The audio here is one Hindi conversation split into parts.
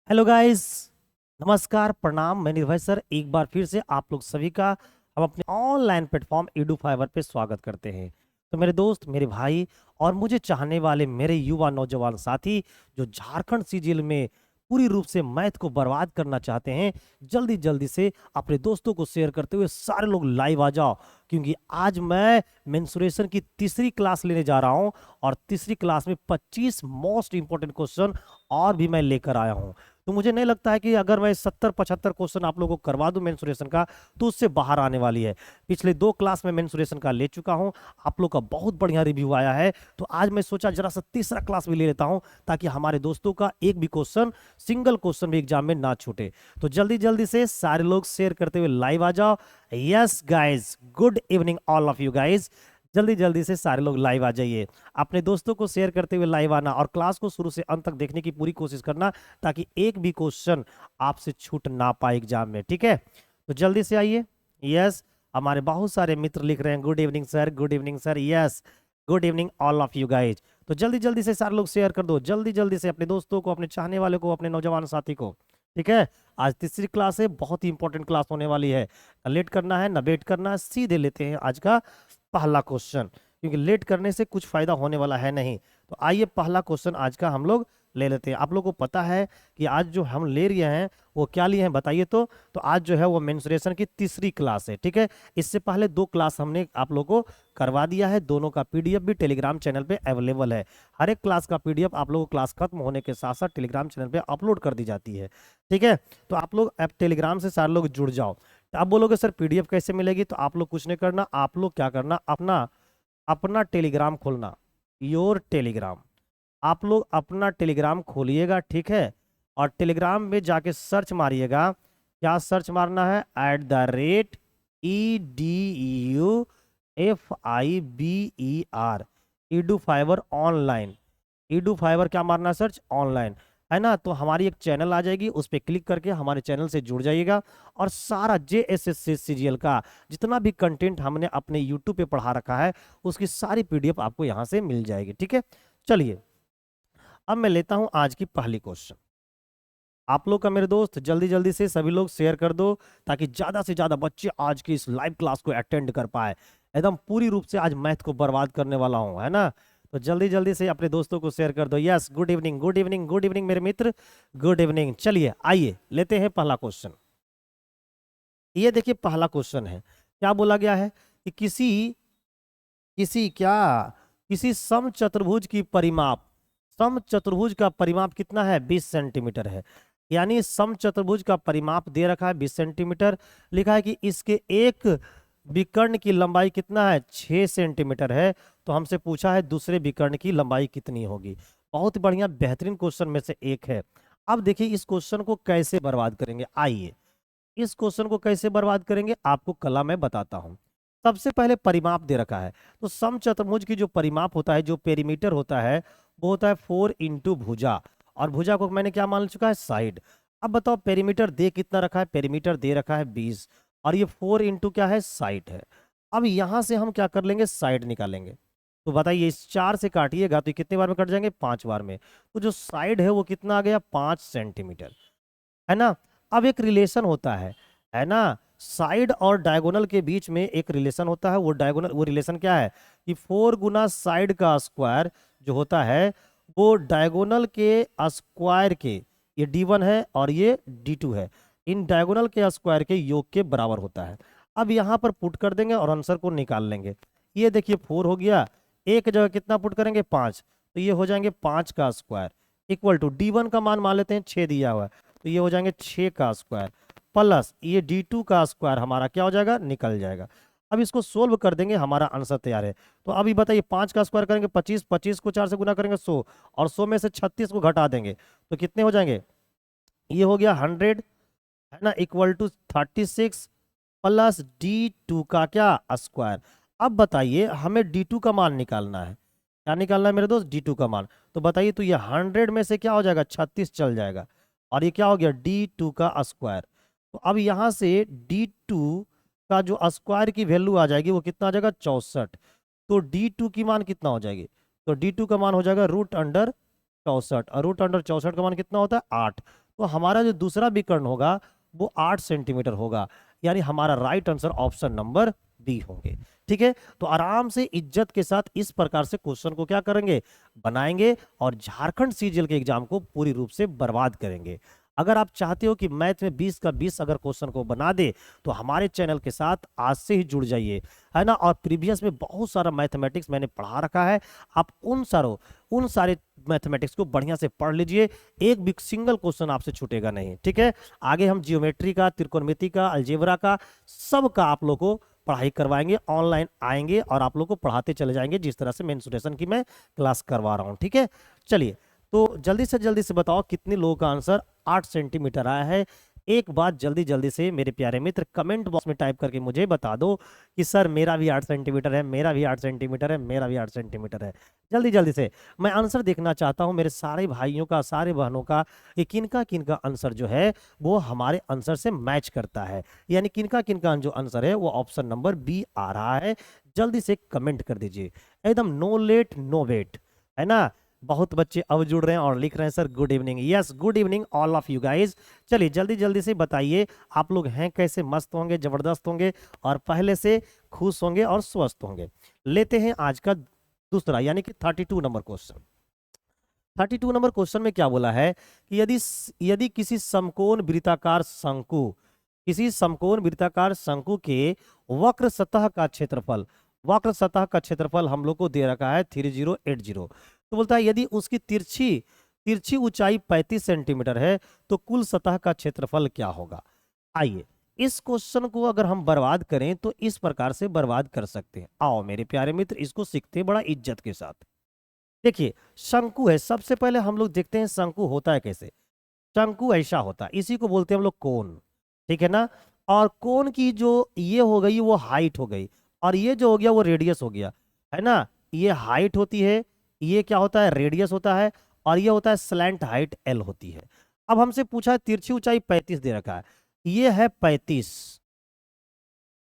Hello guys. नमस्कार, प्रणाम। मैं निर्भय सर एक बार फिर से आप लोग सभी का हम अपने ऑनलाइन प्लेटफॉर्म एडू फाइवर पे स्वागत करते हैं। तो मेरे दोस्त, मेरे भाई और मुझे चाहने वाले मेरे युवा नौजवान साथी जो झारखंड सीजीएल में पूरी रूप से मैथ को बर्बाद करना चाहते हैं, जल्दी जल्दी से अपने दोस्तों को शेयर करते हुए सारे लोग लाइव आ जाओ, क्योंकि आज मैं मेंसुरेशन की तीसरी क्लास लेने जा रहा हूं और तीसरी क्लास में 25 मोस्ट इंपॉर्टेंट क्वेश्चन और भी मैं लेकर आया हूं। तो मुझे नहीं लगता है कि अगर मैं 70-75 क्वेश्चन आप लोगों को करवा दूं मेंसुरेशन का तो उससे बाहर आने वाली है। पिछले 2 क्लास में मेंसुरेशन का ले चुका हूं, आप लोग का बहुत बढ़िया रिव्यू आया है। तो आज मैं सोचा जरा सा तीसरा क्लास भी ले लेता हूं, ताकि हमारे दोस्तों का एक भी क्वेश्चन, सिंगल क्वेश्चन भी एग्जाम में ना छूटे। तो जल्दी जल्दी से सारे लोग शेयर करते हुए लाइव आ जाओ। Yes guys, good evening all of you guys. जल्दी जल्दी से सारे लोग लाइव आ जाइए। अपने दोस्तों को शेयर करते हुए लाइव आना और क्लास को शुरू से अंत तक देखने की पूरी कोशिश करना, ताकि एक भी क्वेश्चन आपसे छूट ना पाए एग्जाम में। ठीक है, तो जल्दी से आइए। यस, हमारे बहुत सारे मित्र लिख रहे हैं good evening sir, good evening sir. Yes, good evening all of you guys. तो जल्दी जल्दी से सारे लोग शेयर कर दो, जल्दी जल्दी से अपने दोस्तों को, अपने चाहने वाले को, अपने नौजवान साथी को। ठीक है, आज तीसरी क्लास है, बहुत ही इंपॉर्टेंट क्लास होने वाली है। न लेट करना है, न वेट करना है, सीधे लेते हैं आज का पहला क्वेश्चन, क्योंकि लेट करने से कुछ फायदा होने वाला है नहीं। तो आइए पहला क्वेश्चन आज का हम लोग ले लेते हैं। आप लोगों को पता है कि आज जो हम ले रहे हैं वो क्या लिए हैं, बताइए तो आज जो है वो मेंसुरेशन की तीसरी क्लास है। ठीक है, इससे पहले 2 क्लास हमने आप लोगों को करवा दिया है, दोनों का पीडीएफ भी टेलीग्राम चैनल पे अवेलेबल है। हर एक क्लास का पीडीएफ आप लोगों को क्लास खत्म होने के साथ साथ टेलीग्राम चैनल पे अपलोड कर दी जाती है। ठीक है, तो आप लोग ऐप टेलीग्राम से सारे लोग जुड़ जाओ। तो आप बोलोगे सर पीडीएफ कैसे मिलेगी, तो आप लोग कुछ नहीं करना, आप लोग क्या करना, अपना अपना टेलीग्राम खोलना, योर टेलीग्राम। आप लोग अपना टेलीग्राम खोलिएगा, ठीक है, और टेलीग्राम में जाके सर्च मारिएगा। क्या सर्च मारना है? @EDUFIBER, Edu fibre online. Edu fibre क्या मारना है? सर्च ऑनलाइन, है ना। तो हमारी एक चैनल आ जाएगी, उस पर क्लिक करके हमारे चैनल से जुड़ जाइएगा। और सारा JSS का जितना भी कंटेंट हमने अपने यूट्यूब पे पढ़ा रखा है, उसकी सारी पीडीएफ आपको यहाँ से मिल जाएगी। ठीक है, चलिए अब मैं लेता हूं आज की पहली क्वेश्चन। आप लोग का मेरे दोस्त जल्दी जल्दी से सभी लोग शेयर कर दो, ताकि ज्यादा से ज्यादा बच्चे आज की इस लाइव क्लास को अटेंड कर पाए। एकदम पूरी रूप से आज मैथ को बर्बाद करने वाला हूं, है ना। तो जल्दी जल्दी से अपने दोस्तों को शेयर कर दो। Yes, good evening, good evening, good evening मेरे मित्र, गुड इवनिंग। चलिए आइए लेते हैं पहला क्वेश्चन। ये देखिए पहला क्वेश्चन है, क्या बोला गया है कि किसी किसी क्या किसी समचतुर्भुज की परिमाप, समचतुर्भुज का परिमाप कितना है? 20 सेंटीमीटर है। यानी समचतुर्भुज का परिमाप दे रखा है 20 सेंटीमीटर। लिखा है कि इसके एक विकर्ण की लंबाई कितना है? 6 सेंटीमीटर है। तो हमसे पूछा है दूसरे विकर्ण की लंबाई कितनी होगी। बहुत बढ़िया, बेहतरीन क्वेश्चन में से एक है। अब देखिए इस क्वेश्चन को कैसे बर्बाद करेंगे। आइए इस क्वेश्चन को कैसे बर्बाद करेंगे आपको कला में बताता हूं। सबसे पहले परिमाप दे रखा है, तो समचतुर्भुज की जो परिमाप होता है, जो पेरीमीटर होता है, वो होता है 4 इंटू भुजा। और भुजा को मैंने क्या मान चुका है? साइड। अब बताओ पेरीमीटर दे कितना रखा है? पेरीमीटर दे रखा है 20, और ये 4 इंटू क्या है? साइड है। अब यहां से हम क्या कर लेंगे? साइड निकालेंगे। तो बताइए इस 4 से काटिएगा तो ये कितने बार में कट जाएंगे? 5 बार में। तो जो साइड है वो कितना आ गया? 5 सेंटीमीटर, है ना। अब एक रिलेशन होता है ना, साइड और डायगोनल के बीच में एक रिलेशन होता है। वो डायगोनल, वो रिलेशन क्या है कि 4 गुना साइड का स्क्वायर जो होता है, वो डायगोनल के स्क्वायर के, ये D1 है और ये D2 है, इन डायगोनल के स्क्वायर के योग के बराबर होता है। अब यहाँ पर पुट कर देंगे और आंसर को निकाल लेंगे। ये देखिए 4 हो गया, एक जगह कितना पुट करेंगे? 5, तो ये हो जाएंगे 5 का स्क्वायर इक्वल टू D1 का मान मान लेते हैं 6 दिया हुआ है, तो ये हो जाएंगे 6 का स्क्वायर प्लस ये D2 का स्क्वायर हमारा क्या हो जाएगा? निकल जाएगा। अब इसको सोल्व कर देंगे, हमारा आंसर तैयार है। तो अभी बताइए 5 का स्क्वायर करेंगे 25, 25 को 4 से गुना करेंगे 100, और 100 में से 36 को घटा देंगे तो कितने हो जाएंगे? ये हो गया 100, है ना, इक्वल टू 36 प्लस D2 का क्या? स्क्वायर। अब बताइए हमें D2 का मान निकालना है। क्या निकालना है मेरे दोस्त? D2 का मान। तो बताइए, तो ये 100 में से क्या हो जाएगा? 36 चल जाएगा, और ये क्या हो गया? D2 का स्क्वायर। तो अब यहाँ से D2 का जो स्क्वायर की वैल्यू आ जाएगी वो कितना आ जाएगा? 64। तो D2 की मान कितना हो जाएगी? तो D2 का मान हो जाएगा √64, और √64 का मान कितना होता है? 8। तो हमारा जो दूसरा विकर्ण होगा वो 8 सेंटीमीटर होगा, यानी हमारा right answer option number B होंगे। ठीक है, तो आराम से इज्जत के साथ इस प्रकार से क्वेश्चन को क्या करेंगे, बनाएंगे और झारखंड सीजीएल के एग्जाम को पूरी रूप से बर्बाद करेंगे। अगर आप चाहते हो कि मैथ में 20 का 20 अगर क्वेश्चन को बना दे तो हमारे चैनल के साथ आज से ही जुड़ जाइए, है ना। और प्रीवियस में बहुत सारा मैथमेटिक्स मैंने पढ़ा रखा है, आप उन सारे मैथमेटिक्स को बढ़िया से पढ़ लीजिए, एक भी सिंगल क्वेश्चन आपसे छूटेगा नहीं। ठीक है, आगे हम जियोमेट्री का, त्रिकोणमिति का, अलजेब्रा का, सब का आप लोग को पढ़ाई करवाएंगे, ऑनलाइन आएंगे और आप लोग को पढ़ाते चले जाएंगे जिस तरह से मेंसुरेशन की मैं क्लास करवा रहा हूं। ठीक है, चलिए तो जल्दी से बताओ कितने लोगों का आंसर 8 सेंटीमीटर आया है। एक बात जल्दी से मेरे प्यारे मित्र कमेंट बॉक्स में टाइप करके मुझे बता दो कि सर मेरा भी 8 सेंटीमीटर है, मेरा भी 8 सेंटीमीटर है, मेरा भी 8 सेंटीमीटर है। जल्दी से मैं आंसर देखना चाहता हूं मेरे सारे भाइयों का, सारे बहनों का, कि किनका किनका आंसर जो है वो हमारे आंसर से मैच करता है, यानी किनका किनका जो आंसर है वो ऑप्शन नंबर बी आ रहा है। जल्दी से कमेंट कर दीजिए, एकदम नो लेट नो वेट, है ना। बहुत बच्चे अब जुड़ रहे हैं और लिख रहे हैं sir good evening. Yes, good evening all of you guys. चलिए जल्दी से बताइए आप लोग हैं कैसे, मस्त होंगे, जबरदस्त होंगे और पहले से खुश होंगे और स्वस्थ होंगे। लेते हैं आज का दूसरा यानी कि 32 नंबर क्वेश्चन। 32 नंबर क्वेश्चन में क्या बोला है कि यदि किसी समकोण वृत्ताकार शंकु के वक्र सतह का क्षेत्रफल हम लोग को दे रखा है 3080। तो बोलता है यदि उसकी तिरछी ऊंचाई 35 सेंटीमीटर है तो कुल सतह का क्षेत्रफल क्या होगा। आइए इस क्वेश्चन को अगर हम बर्बाद करें तो इस प्रकार से बर्बाद कर सकते हैं। आओ मेरे प्यारे मित्र इसको सीखते हैं बड़ा इज्जत के साथ। देखिए शंकु है, सबसे पहले हम लोग देखते हैं शंकु होता है कैसे। शंकु ऐसा होता है, इसी को बोलते हैं हम लोग कोण, ठीक है ना। और कोण की जो ये हो गई वो हाइट हो गई और ये जो हो गया वो रेडियस हो गया, है ना। ये हाइट होती है, ये क्या होता है रेडियस होता है और ये होता है स्लैंट हाइट एल होती है। अब हमसे पूछा है तिरछी ऊंचाई 35 दे रखा है, ये है 35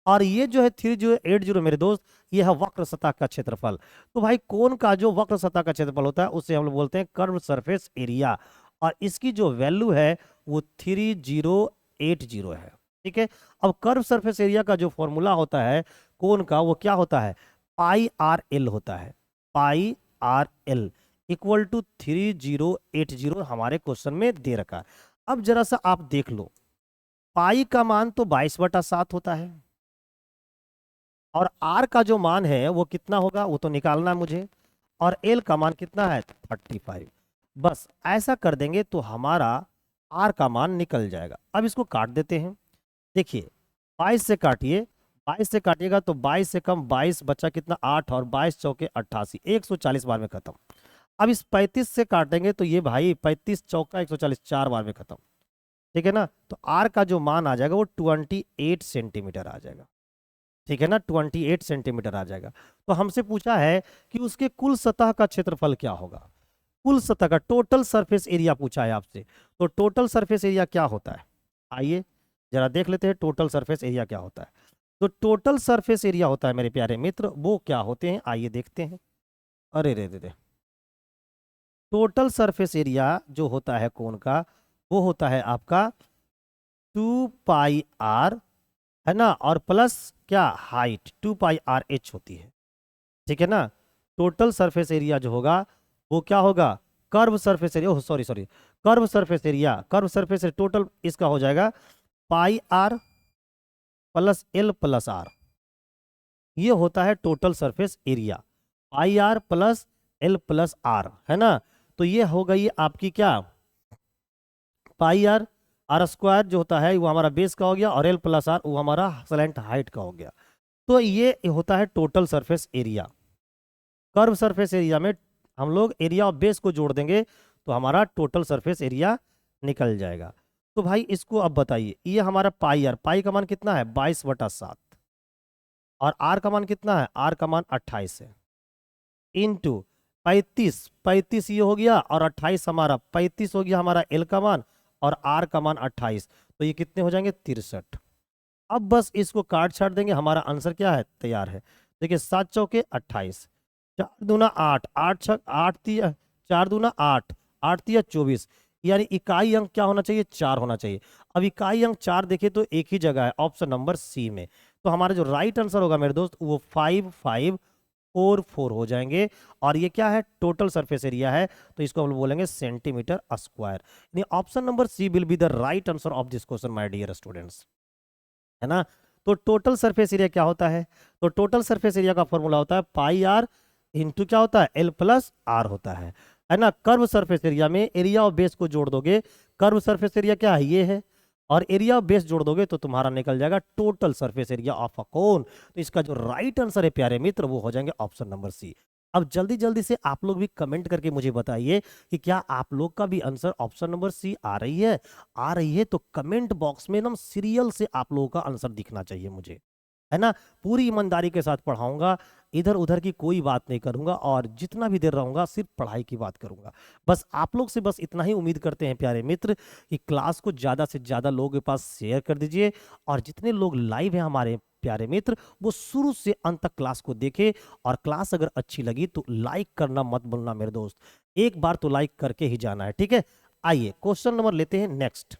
और ये जो है 3080 मेरे दोस्त ये है वक्र सतह का क्षेत्रफल। तो भाई कोण का जो वक्र सतह का क्षेत्रफल होता है उसे हम लोग बोलते हैं कर्व सरफेस एरिया और इसकी जो वैल्यू है वो 3080 है। ठीक है, अब कर्व सरफेस एरिया का जो फॉर्मूला होता है कोण का वो क्या होता है, पाई आर एल होता है। पाई आर एल इक्वल टू 3080 हमारे क्वेश्चन में दे रखा है। अब जरा सा आप देख लो, पाई का मान तो 22/7 होता है और आर का जो मान है वो कितना होगा वो तो निकालना है मुझे, और एल का मान कितना है 35। बस ऐसा कर देंगे तो हमारा आर का मान निकल जाएगा। अब इसको काट देते हैं। देखिए 22 से काटिए, 22 से काटिएगा तो 22 से कम 22 बचा कितना 8 और 22 चौके 88, 140 बार में खत्म। अब इस 35 से काटेंगे तो ये भाई 35 चौका 140 4 बार में खत्म। ठीक है ना, तो आर का जो मान आ जाएगा वो 28 सेंटीमीटर आ जाएगा। ठीक है ना, 28 सेंटीमीटर आ जाएगा। तो हमसे पूछा है कि उसके कुल सतह का क्षेत्रफल क्या होगा। कुल सतह का टोटल सरफेस एरिया पूछा है आपसे, तो टोटल सरफेस एरिया क्या होता है, आइए जरा देख लेते हैं टोटल सरफेस एरिया क्या होता है। तो टोटल सरफेस एरिया होता है मेरे प्यारे मित्र वो क्या होते हैं, आइए देखते हैं। अरे रे रे, टोटल सरफेस एरिया जो होता है कोण का वो होता है आपका 2πr, है ना, और प्लस क्या हाइट 2πrh होती है। ठीक है ना, टोटल सरफेस एरिया जो होगा वो क्या होगा, curve surface area, sorry curve surface area total इसका हो जाएगा pi r plus l plus r. ये होता है total surface area, pi r plus l plus r, है ना। तो ये हो गई आपकी क्या पाई आर, आर स्क्वायर जो होता है वो हमारा बेस का हो गया और एल प्लस आर वो हमारा स्लैंट हाइट का हो गया। तो ये होता है total surface area. Curve surface area में हम लोग एरिया ऑफ बेस को जोड़ देंगे तो हमारा टोटल सरफेस एरिया निकल जाएगा। तो भाई इसको अब बताइए, ये हमारा पाई आर, पाई का मान कितना है 22/7 और आर का मान कितना है, आर का मान 28 है, इंटू 35 ये हो गया और 28 हमारा 35 हो गया हमारा एल का मान और आर का मान 28, तो ये कितने हो जाएंगे 63। अब बस इसको काट छाट देंगे, हमारा आंसर क्या है तैयार है। देखिए 7 चौके 28, 4 दूना 8, 8 छक 8 4 दूना 8, 8 3 24, यानी इकाई अंक क्या होना चाहिए, 4 होना चाहिए। अब इकाई अंक 4 देखे तो एक ही जगह है, ऑप्शन नंबर सी में। तो हमारा जो राइट आंसर होगा मेरे दोस्त वो 5544 हो जाएंगे। और ये क्या है, टोटल सरफेस एरिया है, तो इसको हम बोलेंगे सेंटीमीटर स्क्वायर। यानी option number C will be the right answer of this question my dear students, है ना। तो टोटल सरफेस एरिया क्या होता है, तो टोटल सरफेस एरिया का फॉर्मूला होता है पाई आर इंटू क्या होता है, एल प्लस आर होता है ना। कर्व सरफेस एरिया में एरिया ऑफ बेस को जोड़ दोगे, कर्व सरफेस एरिया क्या है, ये है, और एरिया ऑफ बेस जोड़ दोगे तो तुम्हारा निकल जाएगा total surface area of a cone. तो इसका जो राइट आंसर है प्यारे मित्र वो हो जाएंगे ऑप्शन नंबर सी। अब जल्दी जल्दी से आप लोग भी कमेंट करके मुझे बताइए कि क्या आप लोग का भी आंसर ऑप्शन नंबर सी आ रही है। आ रही है तो कमेंट बॉक्स में एकदम सीरियल से आप लोगों का आंसर दिखना चाहिए मुझे, है ना। पूरी ईमानदारी के साथ पढ़ाऊंगा, इधर उधर की कोई बात नहीं करूंगा, और जितना भी देर रहूंगा सिर्फ पढ़ाई की बात करूंगा। बस आप लोग से बस इतना ही उम्मीद करते हैं प्यारे मित्र कि क्लास को ज़्यादा से ज़्यादा लोगों के पास शेयर कर दीजिए, और जितने लोग लाइव हैं हमारे प्यारे मित्र वो शुरू से अंत तक क्लास को देखे। और क्लास अगर अच्छी लगी तो लाइक करना मत भूलना मेरे दोस्त, एक बार तो लाइक करके ही जाना है, ठीक है। आइए क्वेश्चन नंबर लेते हैं नेक्स्ट।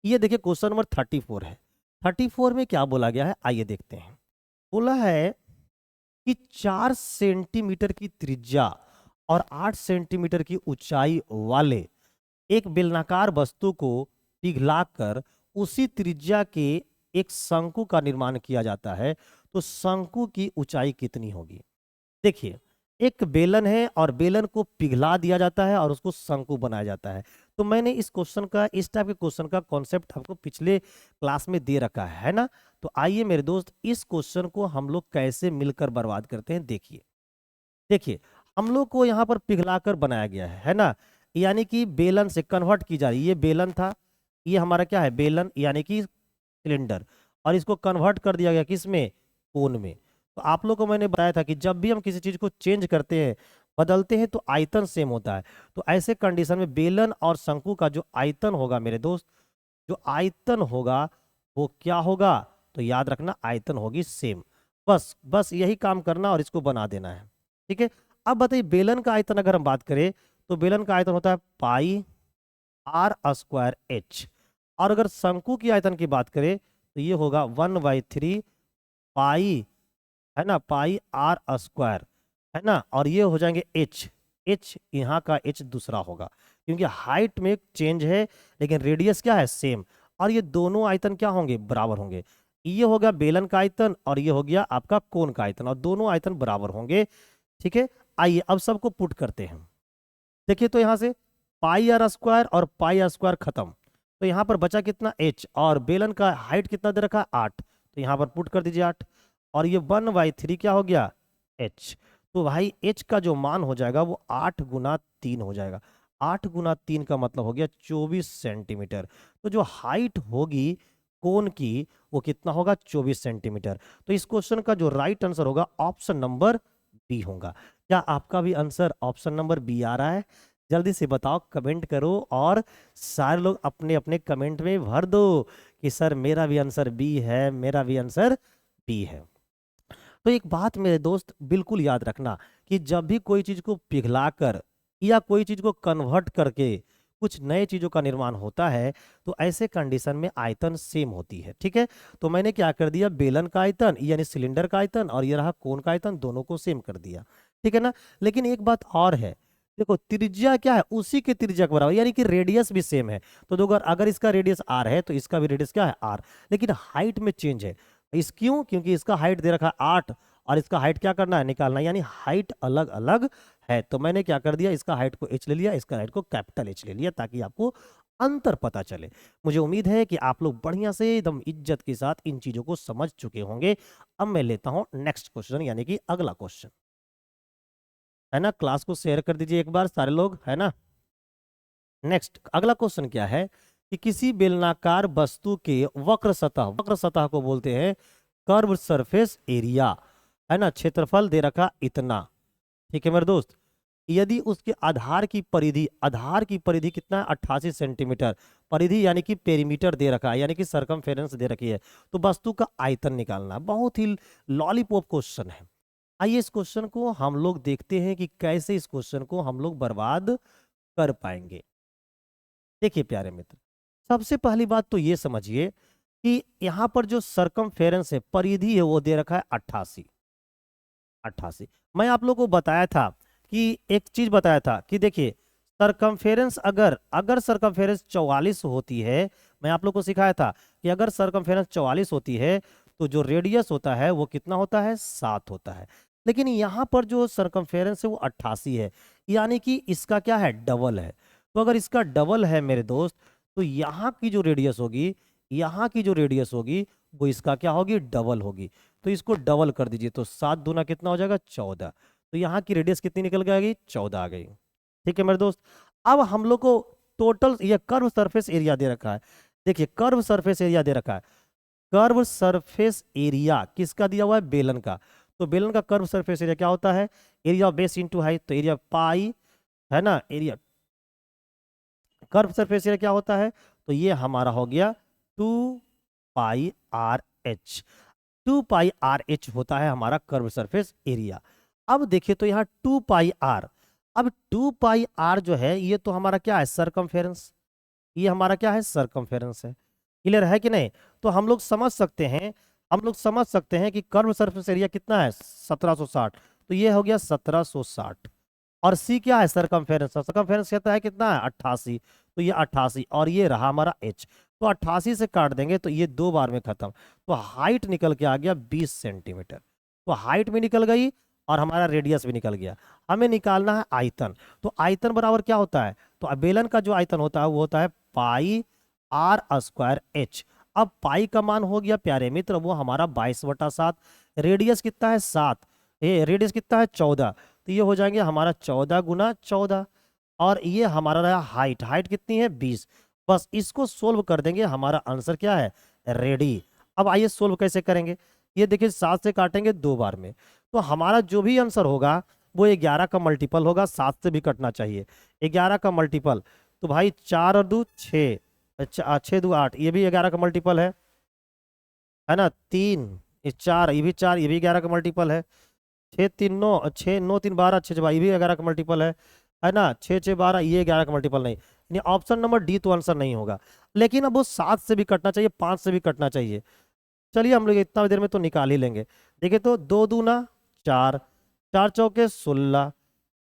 ये देखिए क्वेश्चन नंबर 34 है। 34 में क्या बोला गया है, आइए देखते हैं। बोला है कि 4 सेंटीमीटर की त्रिज्या और 8 सेंटीमीटर की ऊंचाई वाले एक बेलनाकार वस्तु को पिघलाकर उसी त्रिज्या के एक शंकु का निर्माण किया जाता है, तो शंकु की ऊंचाई कितनी होगी। देखिए एक बेलन है और बेलन को पिघला दिया जाता है और उसको शंकु बनाया जाता है। तो मैंने इस क्वेश्चन का, इस टाइप के क्वेश्चन का कॉन्सेप्ट आपको पिछले क्लास में दे रखा है ना। तो आइए मेरे दोस्त इस क्वेश्चन को हम लोग कैसे मिलकर बर्बाद करते हैं, देखिए। देखिए हम लोग को यहाँ पर पिघलाकर बनाया गया है ना, यानी कि बेलन से कन्वर्ट की जा रही है। ये बेलन था, ये हमारा क्या है, बेलन यानी कि सिलेंडर, और इसको कन्वर्ट कर दिया गया किस में, कोन में। तो आप लोग को मैंने बताया था कि जब भी हम किसी चीज को चेंज करते हैं, बदलते हैं, तो आयतन सेम होता है। तो ऐसे कंडीशन में बेलन और शंकु का जो आयतन होगा मेरे दोस्त, जो आयतन होगा वो क्या होगा, तो याद रखना आयतन होगी सेम। बस बस यही काम करना और इसको बना देना है, ठीक है। अब बताइए बेलन का आयतन अगर हम बात करें तो बेलन का आयतन होता है पाई आर स्क्वायर एच, और अगर शंकु की आयतन की बात करें तो ये होगा 1/3 पाई, है ना, पाई आर स्क्वायर, है ना। और ये हो जाएंगे एच, एच यहाँ का एच दूसरा होगा, क्योंकि हाइट में चेंज है लेकिन रेडियस क्या है, सेम। और ये दोनों आयतन क्या होंगे, बराबर होंगे। ये हो गया बेलन का आयतन और ये हो गया आपका कोन का आयतन, और दोनों आयतन बराबर होंगे, ठीक है। आइए अब सबको पुट करते हैं। देखिए तो यहाँ से पाई आर स्क्वायर और पाई आर स्क्वायर खत्म, तो यहाँ पर बचा कितना, एच, और बेलन का हाइट कितना दे रखा है, 8, तो यहाँ पर पुट कर दीजिए 8, और ये 1/3 क्या हो गया, एच। तो भाई एच का जो मान हो जाएगा वो 8 × 3 हो जाएगा। 8 × 3 का मतलब हो गया 24 सेंटीमीटर। तो जो हाइट होगी कोन की वो कितना होगा, 24 सेंटीमीटर। तो इस क्वेश्चन का जो राइट आंसर होगा ऑप्शन नंबर बी होगा। क्या आपका भी आंसर ऑप्शन नंबर बी आ रहा है, जल्दी से बताओ, कमेंट करो, और सारे लोग अपने अपने कमेंट में भर दो कि सर मेरा भी आंसर बी है, मेरा भी आंसर बी है। तो एक बात मेरे दोस्त बिल्कुल याद रखना कि जब भी कोई चीज को पिघलाकर या कोई चीज को कन्वर्ट करके कुछ नए चीजों का निर्माण होता है, तो ऐसे कंडीशन में आयतन सेम होती है, ठीक है। तो मैंने क्या कर दिया, बेलन का आयतन यानी सिलेंडर का आयतन और ये रहा कोन का आयतन, दोनों को सेम कर दिया, ठीक है ना। लेकिन एक बात और है, देखो त्रिज्या क्या है, उसी के त्रिज्या के बराबर, यानी कि रेडियस भी सेम है। तो देखो अगर इसका रेडियस आर है तो इसका भी रेडियस क्या है, आर, लेकिन हाइट में चेंज है। इस क्यों, क्योंकि इसका हाइट दे रखा है 8 और इसका हाइट क्या करना है, निकालना है, यानी हाइट अलग अलग है। तो मैंने क्या कर दिया, इसका हाइट को एच ले लिया, इसका हाइट को कैपिटल एच ले लिया, ताकि आपको अंतर पता चले। मुझे उम्मीद है कि आप लोग बढ़िया से एकदम इज्जत के साथ इन चीजों को समझ चुके होंगे। अब मैं लेता हूं नेक्स्ट क्वेश्चन, यानी कि अगला क्वेश्चन, है ना। क्लास को शेयर कर दीजिए एक बार सारे लोग, है ना। नेक्स्ट अगला क्वेश्चन क्या है कि किसी बेलनाकार वस्तु के वक्र सतह को बोलते हैं कर्व सरफेस एरिया, है ना। क्षेत्रफल दे रखा इतना, ठीक है मेरे दोस्त। यदि उसके आधार की परिधि कितना है, 88 सेंटीमीटर, परिधि यानी कि पेरीमीटर दे रखा है, यानी कि सरकमफेरेंस दे रखी है, तो वस्तु का आयतन निकालना। बहुत ही लॉलीपॉप क्वेश्चन है। आइए इस क्वेश्चन को हम लोग देखते हैं कि कैसे इस क्वेश्चन को हम लोग बर्बाद कर पाएंगे। देखिए प्यारे मित्र, सबसे पहली बात तो ये समझिए कि यहाँ पर जो सरकमफेरेंस है, परिधि है, वो दे रखा है 88। 88 मैं आप लोगों को बताया था कि एक चीज बताया था कि देखिए सरकमफेरेंस अगर अगर सरकमफेरेंस 44 होती है, मैं आप लोग को सिखाया था कि अगर सरकमफेरेंस 44 होती है तो जो रेडियस होता है वो कितना होता है, 7 होता है। लेकिन यहाँ पर जो सरकमफेरेंस है वो 88 है, यानी कि इसका क्या है, डबल है। तो अगर इसका डबल है मेरे दोस्त, तो यहाँ की जो रेडियस होगी, यहाँ की जो रेडियस होगी वो इसका क्या होगी, डबल होगी। तो इसको डबल कर दीजिए, तो 7 दूना कितना हो जाएगा, 14। तो यहाँ की रेडियस कितनी निकल के आ गई, 14 आ गई। ठीक है मेरे दोस्त। अब हम लोग को टोटल ये कर्व सरफेस एरिया दे रखा है। देखिए कर्व सरफेस एरिया दे रखा है। कर्व सरफेस एरिया किसका दिया हुआ है, बेलन का। तो बेलन का कर्व सरफेस एरिया क्या होता है, area of base into height. तो एरिया पाई है ना, एरिया कर्व सरफेस एरिया क्या होता है, तो ये हमारा हो गया 2 पाई आर एच। 2 पाई आर एच होता है हमारा कर्व सरफेस एरिया। अब देखिए तो यहाँ 2 पाई आर, अब 2 पाई आर जो है ये तो हमारा क्या है, सरकमफेरेंस। ये हमारा क्या है, सरकमफेरेंस है। क्लियर है कि नहीं। तो हम लोग समझ सकते हैं, हम लोग समझ सकते हैं कि कर्व सरफेस एरिया कितना है, 1760। तो ये हो गया 1760। और सी क्या है, सरकमफेरेंस। सरकमफेरेंस कहता है कितना है, 88। तो ये 88 और ये रहा हमारा एच। तो 88 से काट देंगे तो ये 2 बार में खत्म। तो हाइट निकल के आ गया 20 सेंटीमीटर। तो हाइट भी निकल गई और हमारा रेडियस भी निकल गया। हमें निकालना है आयतन। तो आयतन बराबर क्या होता है, तो बेलन का जो आयतन होता है वो होता है पाई आर स्क्वायर एच। अब पाई का मान हो गया प्यारे मित्र वो हमारा 22/7। रेडियस कितना है, 7। ये रेडियस कितना है, 14। तो ये हो जाएंगे हमारा 14 × 14। और ये हमारा रहा हाइट, हाइट कितनी है, 20। बस इसको सोल्व कर देंगे, हमारा आंसर क्या है, रेडी। अब आइए सोल्व कैसे करेंगे। ये देखिए 7 से काटेंगे 2 बार में, तो हमारा जो भी आंसर होगा वो 11 का मल्टीपल होगा। 7 से भी कटना चाहिए, 11 का मल्टीपल। तो भाई 4 और 2 6, अच्छा 6 2 8, ये भी 11 का मल्टीपल है ना। 3 ये 4, ये भी 4, ये भी 11 का मल्टीपल है। 6 3 9, 6 9 3 12, 6 6 12, ये भी 11 का मल्टीपल है ना। 6 6 12, ये 11 का मल्टीपल नहीं, यानी ऑप्शन नंबर डी तो आंसर नहीं होगा। लेकिन अब वो 7 से भी कटना चाहिए, 5 से भी कटना चाहिए। चलिए हम लोग इतना देर में तो निकाल ही लेंगे। देखिए तो 2 दूना 4, 4 चौके 16,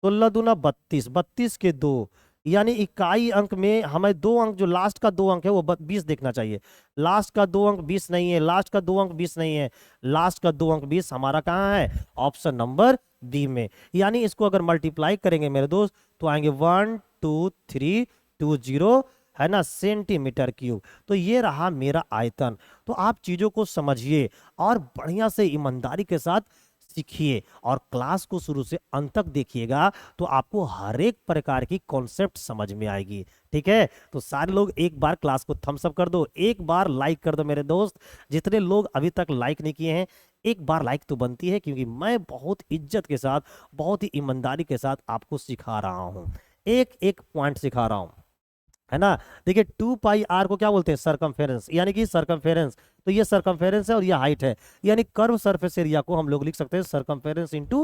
16 दूना 32, 32 के 2, यानी इकाई अंक में हमें 2 अंक, जो लास्ट का 2 अंक है वो 20 देखना चाहिए। लास्ट का 2 अंक 20 नहीं है, लास्ट का 2 अंक 20 नहीं है, लास्ट का 2 अंक 20 हमारा कहाँ है, ऑप्शन नंबर बी में। यानी इसको अगर मल्टीप्लाई करेंगे मेरे दोस्त तो आएंगे 12320, है ना, सेंटीमीटर क्यूब। तो ये रहा मेरा आयतन। तो आप चीजों को समझिए और बढ़िया से ईमानदारी के साथ सीखिए और क्लास को शुरू से अंत तक देखिएगा, तो आपको हर एक प्रकार की कॉन्सेप्ट समझ में आएगी। ठीक है, तो सारे लोग एक बार क्लास को थम्स अप कर दो, एक बार लाइक कर दो मेरे दोस्त। जितने लोग अभी तक लाइक नहीं किए हैं, एक बार लाइक तो बनती है, क्योंकि मैं बहुत इज्जत के साथ, बहुत ही ईमानदारी के साथ आपको सिखा रहा हूँ, एक एक पॉइंट सिखा रहा हूँ, है ना। देखिए 2 पाई आर को क्या बोलते हैं, सरकमफेरेंस, यानी कि सरकमफेरेंस। तो ये सरकमफेरेंस है और ये हाइट है, यानी कर्व सरफेस एरिया को हम लोग लिख सकते हैं सरकमफेरेंस इंटू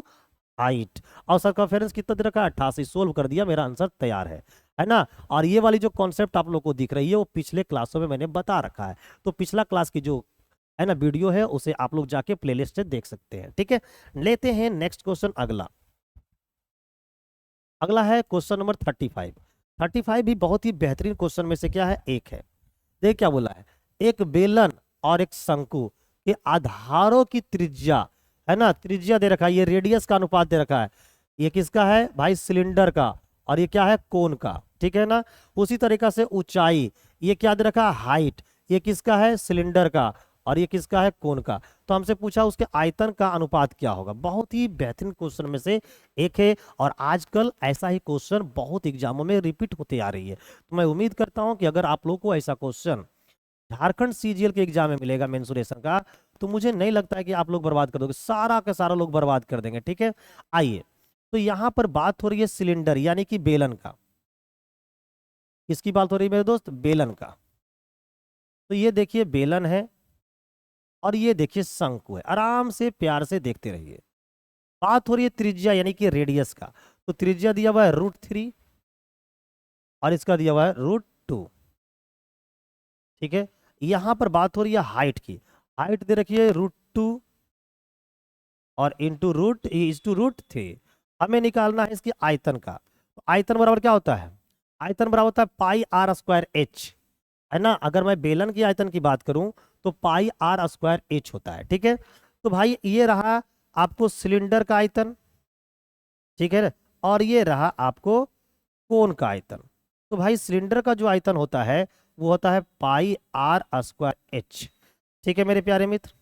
हाइट। और सरकमफेरेंस कितना दे रखा है, 88। सोल्व कर दिया, मेरा आंसर तैयार है ना। और ये वाली जो कॉन्सेप्ट आप लोग को दिख रही है वो पिछले क्लासों में मैंने बता रखा है। तो पिछला क्लास की जो है ना वीडियो है उसे आप लोग जाके प्लेलिस्ट से देख सकते हैं। ठीक है, लेते हैं नेक्स्ट क्वेश्चन। अगला अगला है क्वेश्चन नंबर 35। 35 भी बहुत ही बेहतरीन क्वेश्चन में से क्या है, एक है। देख क्या बोला है, एक बेलन और एक शंकु के आधारों की त्रिज्या, है ना, त्रिज्या दे रखा है, ये रेडियस का अनुपात दे रखा है। ये किसका है भाई, सिलेंडर का, और ये क्या है, कोन का। ठीक है ना। उसी तरीका से ऊंचाई, ये क्या दे रखा है, हाइट, ये किसका है, सिलेंडर का, और ये किसका है, कोन का। तो हमसे पूछा उसके आयतन का अनुपात क्या होगा। बहुत ही बेहतरीन क्वेश्चन में से एक है, और आजकल ऐसा ही क्वेश्चन बहुत एग्जामों में रिपीट होते आ रही है। तो मैं उम्मीद करता हूं कि अगर आप लोग को ऐसा क्वेश्चन झारखंड सीजीएल के एग्जाम में मिलेगा मेंसुरेशन का, तो मुझे नहीं लगता है कि आप लोग बर्बाद कर दोगे, सारा का सारा लोग बर्बाद कर देंगे। ठीक है, आइए। तो यहां पर बात हो रही है सिलेंडर यानी कि बेलन का। किसकी बात हो रही है मेरे दोस्त, बेलन का। तो ये देखिए बेलन है और ये देखिए शंकु है, आराम से प्यार से देखते रहिए। बात हो रही है त्रिज्या यानी कि रेडियस का। तो त्रिज्या दिया हुआ है √3 और इसका दिया हुआ है 2। ठीक है, यहां पर बात हो रही है हाइट की। हाइट दे रखी है √2 और इंटू रूट इज टू √3। हमें निकालना है इसकी आयतन का। तो आयतन बराबर क्या होता है? आयतन बराबर होता है पाई आर स्क्वायर एच, है ना। अगर मैं बेलन की आयतन की बात करूं तो पाई आर स्क्वायर एच होता है। ठीक है, तो भाई ये रहा आपको सिलेंडर का आयतन, ठीक है ना, और ये रहा आपको कोन का आयतन। तो भाई सिलेंडर का जो आयतन होता है वो होता है पाई आर स्क्वायर एच। ठीक है मेरे प्यारे मित्र,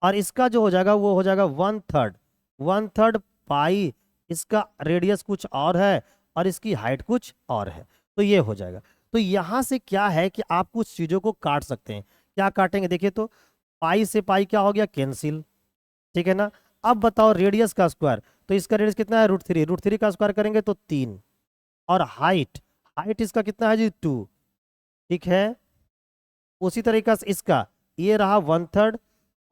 और इसका जो हो जाएगा वो हो जाएगा 1/3, 1/3 पाई, इसका रेडियस कुछ और है और इसकी हाइट कुछ और है, तो ये हो जाएगा। तो यहां से क्या है कि आप कुछ चीजों को काट सकते हैं। क्या काटेंगे देखिए, तो पाई से पाई क्या हो गया, कैंसिल, ठीक है ना। अब बताओ रेडियस का स्क्वायर, तो इसका रेडियस कितना है, √3, √3 का स्क्वायर करेंगे तो 3, और हाइट, हाइट इसका कितना है जी, 2। ठीक है, उसी तरीका से इसका ये रहा 1/3,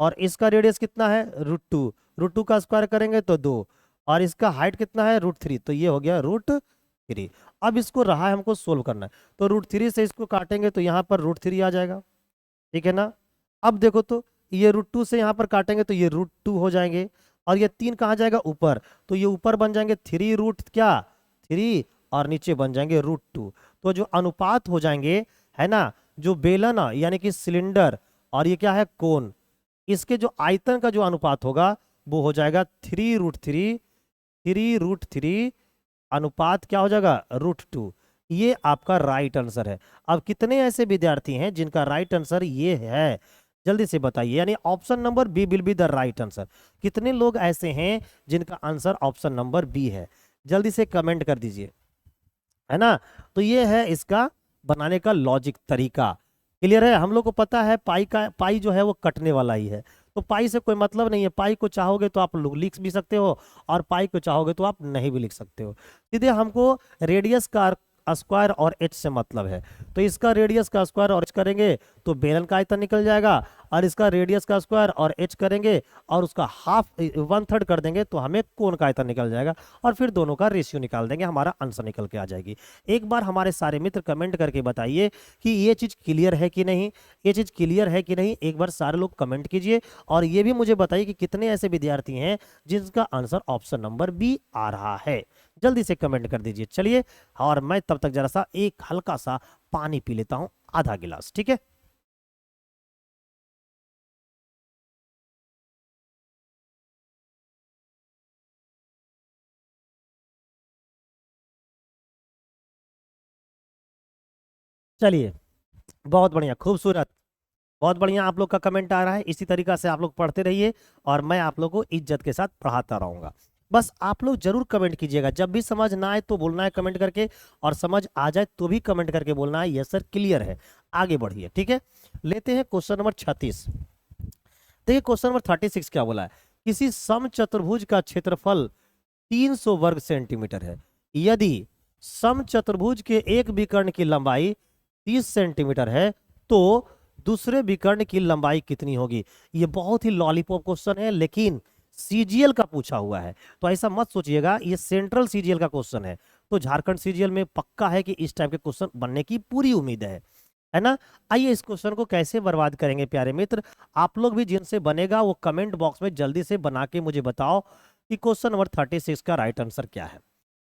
और इसका रेडियस कितना है, √2, √2 का स्क्वायर करेंगे तो 2, और इसका हाइट कितना है, √3, तो ये हो गया √3। अब इसको रहा है हमको सोल्व करना है, तो √3 से इसको काटेंगे तो यहाँ पर √3 आ जाएगा, ठीक है ना। अब देखो तो ये √2 से यहाँ पर काटेंगे तो ये √2 हो जाएंगे, और ये 3 कहाँ जाएगा, ऊपर, तो ये ऊपर बन जाएंगे 3 रूट क्या, 3, और नीचे बन जाएंगे √2। तो जो अनुपात हो जाएंगे, है ना, जो बेलन यानी कि सिलेंडर और ये क्या है, कोन, इसके जो आयतन का जो अनुपात होगा वो हो जाएगा 3√3, 3√3 अनुपात क्या हो जाएगा, √2। ये आपका राइट आंसर है। अब कितने ऐसे विद्यार्थी हैं जिनका राइट आंसर ये है, जल्दी से बताइए, यानी option number B will be the right answer. कितने लोग ऐसे हैं जिनका आंसर ऑप्शन नंबर बी है, जल्दी से कमेंट कर दीजिए, है ना। तो ये है इसका बनाने का लॉजिक तरीका। क्लियर है, हम लोग को पता है पाई का, पाई जो है वो कटने वाला ही है, तो पाई से कोई मतलब नहीं है। पाई को चाहोगे तो आप लिख भी सकते हो, और पाई को चाहोगे तो आप नहीं भी लिख सकते हो। सीधे हमको रेडियस का स्क्वायर और एच से मतलब है, तो इसका रेडियस का स्क्वायर और एच करेंगे तो बेलन का आयतन निकल जाएगा, और इसका रेडियस का स्क्वायर और एच करेंगे और उसका हाफ 1/3 कर देंगे तो हमें कोण का आयतन निकल जाएगा, और फिर दोनों का रेशियो निकाल देंगे, हमारा आंसर निकल के आ जाएगी। एक बार हमारे सारे मित्र कमेंट करके बताइए कि ये चीज क्लियर है कि नहीं, ये चीज क्लियर है कि नहीं, एक बार सारे लोग कमेंट कीजिए। और ये भी मुझे बताइए कि कितने ऐसे विद्यार्थी हैं जिनका आंसर ऑप्शन नंबर बी आ रहा है, जल्दी से कमेंट कर दीजिए। चलिए, और मैं तब तक जरा सा एक हल्का सा पानी पी लेता हूं, आधा गिलास, ठीक है। चलिए, बहुत बढ़िया, खूबसूरत, बहुत बढ़िया, आप लोग का कमेंट आ रहा है। इसी तरीका से आप लोग पढ़ते रहिए और मैं आप लोग को इज्जत के साथ पढ़ाता रहूंगा। बस आप लोग जरूर कमेंट कीजिएगा, जब भी समझ ना आए तो बोलना है कमेंट करके, और समझ आ जाए तो भी कमेंट करके बोलना है यस सर क्लियर है। आगे बढ़िए, ठीक है। लेते हैं क्वेश्चन नंबर 36। देखिए क्वेश्चन नंबर 36 क्या बोला है, किसी समचतुर्भुज का क्षेत्रफल 300 वर्ग सेंटीमीटर है, यदि समचतुर्भुज के एक विकर्ण की लंबाई 30 सेंटीमीटर है तो दूसरे विकर्ण की लंबाई कितनी होगी। ये बहुत ही लॉलीपॉप क्वेश्चन है, लेकिन सीजीएल का पूछा हुआ है, तो ऐसा मत सोचिएगा ये सेंट्रल सीजीएल का क्वेश्चन है। तो झारखंड सीजीएल में पक्का है कि इस टाइप के क्वेश्चन बनने की पूरी उम्मीद है ना। आइए इस क्वेश्चन को कैसे बर्बाद करेंगे प्यारे मित्र, आप लोग भी जिनसे बनेगा वो कमेंट बॉक्स में जल्दी से बना के मुझे बताओ कि क्वेश्चन नंबर 36 का राइट आंसर क्या है।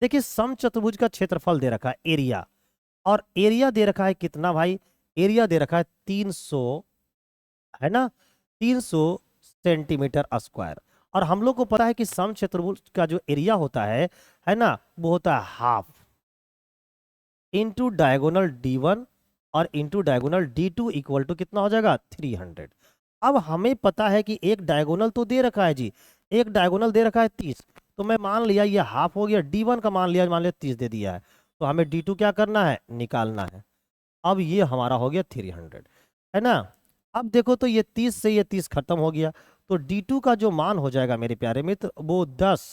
देखिए समचतुर्भुज का क्षेत्रफल दे रखा है एरिया, और एरिया दे रखा है कितना भाई, एरिया दे रखा है 300, है ना, 300 सेंटीमीटर स्क्वायर। और हम लोग को पता है कि समचतुर्भुज का जो एरिया होता है ना, वो होता है हाफ इंटू डायगोनल D1 और into diagonal D2 equal to कितना हो जाएगा, 300। अब हमें पता है कि एक डायगोनल तो दे रखा है जी, एक डायगोनल दे रखा है 30, तो मैं मान लिया ये हाफ हो गया, D1 का मान लिया, मान लिया 30 दे दिया है, तो हमें D2 क्या करना है, निकालना है। अब ये हमारा हो गया 300, है ना। अब देखो तो ये 30 से ये 30 खत्म हो गया, तो D2 का जो मान हो जाएगा मेरे प्यारे मित्र वो 10,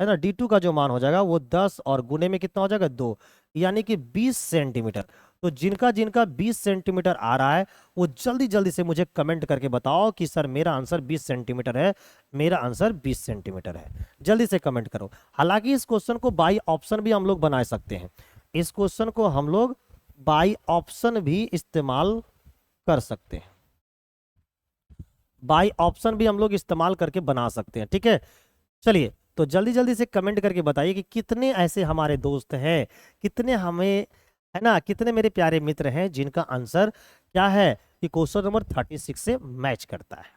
है ना। D2 का जो मान हो जाएगा वो 10 और गुने में कितना हो जाएगा, 2, यानी कि 20 सेंटीमीटर। तो जिनका जिनका 20 सेंटीमीटर आ रहा है वो जल्दी जल्दी से मुझे कमेंट करके बताओ कि सर मेरा आंसर 20 सेंटीमीटर है, मेरा आंसर 20 सेंटीमीटर है, जल्दी से कमेंट करो। हालांकि इस क्वेश्चन को बाई ऑप्शन भी हम लोग बना सकते हैं, इस क्वेश्चन को हम लोग बाई ऑप्शन भी इस्तेमाल कर सकते हैं, बाई ऑप्शन भी हम लोग इस्तेमाल करके बना सकते हैं। ठीक है, चलिए तो जल्दी जल्दी से कमेंट करके बताइए कि कितने ऐसे हमारे दोस्त हैं, कितने हमें, है ना, कितने मेरे प्यारे मित्र हैं जिनका आंसर क्या है कि क्वेश्चन नंबर 36 से मैच करता है,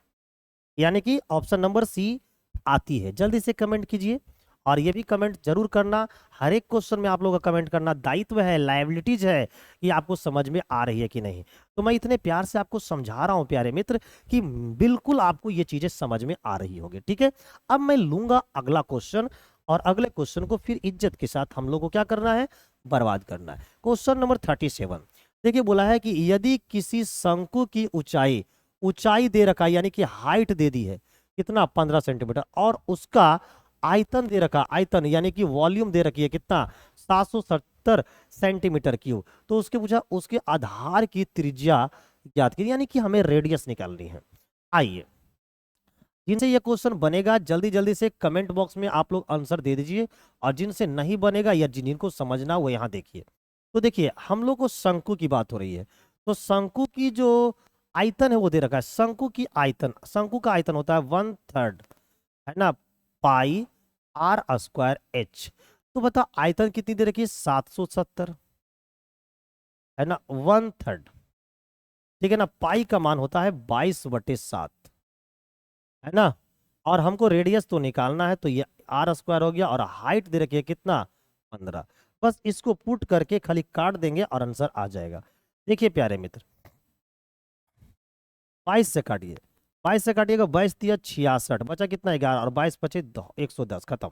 यानी कि ऑप्शन नंबर सी आती है। जल्दी से कमेंट कीजिए और ये भी कमेंट जरूर करना, हर एक क्वेश्चन में आप लोगों का कमेंट करना दायित्व है, लायबिलिटीज है कि आपको समझ में आ रही है कि नहीं। तो मैं इतने प्यार से आपको समझा रहा हूं प्यारे मित्र कि बिल्कुल आपको ये चीजें समझ में आ रही होगी। ठीक है, अब मैं लूंगा अगला क्वेश्चन और अगले क्वेश्चन को फिर इज्जत के साथ हम लोग को क्या करना है, बर्बाद करना है। क्वेश्चन नंबर 37 देखिए, बोला है कि यदि किसी शंकु की ऊंचाई, ऊंचाई दे रखा है यानी कि हाइट दे दी है कितना 15 सेंटीमीटर, और उसका आयतन दे रखा, आयतन यानी कि वॉल्यूम दे रखी है कितना 770 सेंटीमीटर क्यूब, तो उसके पूछा उसके आधार की त्रिज्या ज्ञात कीजिए, यानी कि हमें रेडियस निकालनी है। आइए, जिनसे ये क्वेश्चन बनेगा जल्दी जल्दी से कमेंट बॉक्स में आप लोग आंसर दे दीजिए, और जिनसे नहीं बनेगा या जिनको समझना वो यहाँ देखिए। तो देखिए, हम लोग को शंकु की बात हो रही है, तो शंकु की जो आयतन है वो दे रखा है। शंकु की आयतन, शंकु का आयतन होता है 1/3, है ना, पाई आर स्क्वायर एच। तो बताओ आयतन कितनी दे रखी है, 770, है ना, 1/3। ठीक है ना, पाई का मान होता है 22/7, है ना, और हमको रेडियस तो निकालना है, तो ये आर स्क्वायर हो गया, और हाइट दे रखी है कितना 15। बस इसको पुट करके खाली काट देंगे और आंसर आ जाएगा। देखिए प्यारे मित्र, 22 से काटिए, 22 से काटिएगा, 22×3 = 66, बचा कितना 11, और 22×5 = 110, खत्म।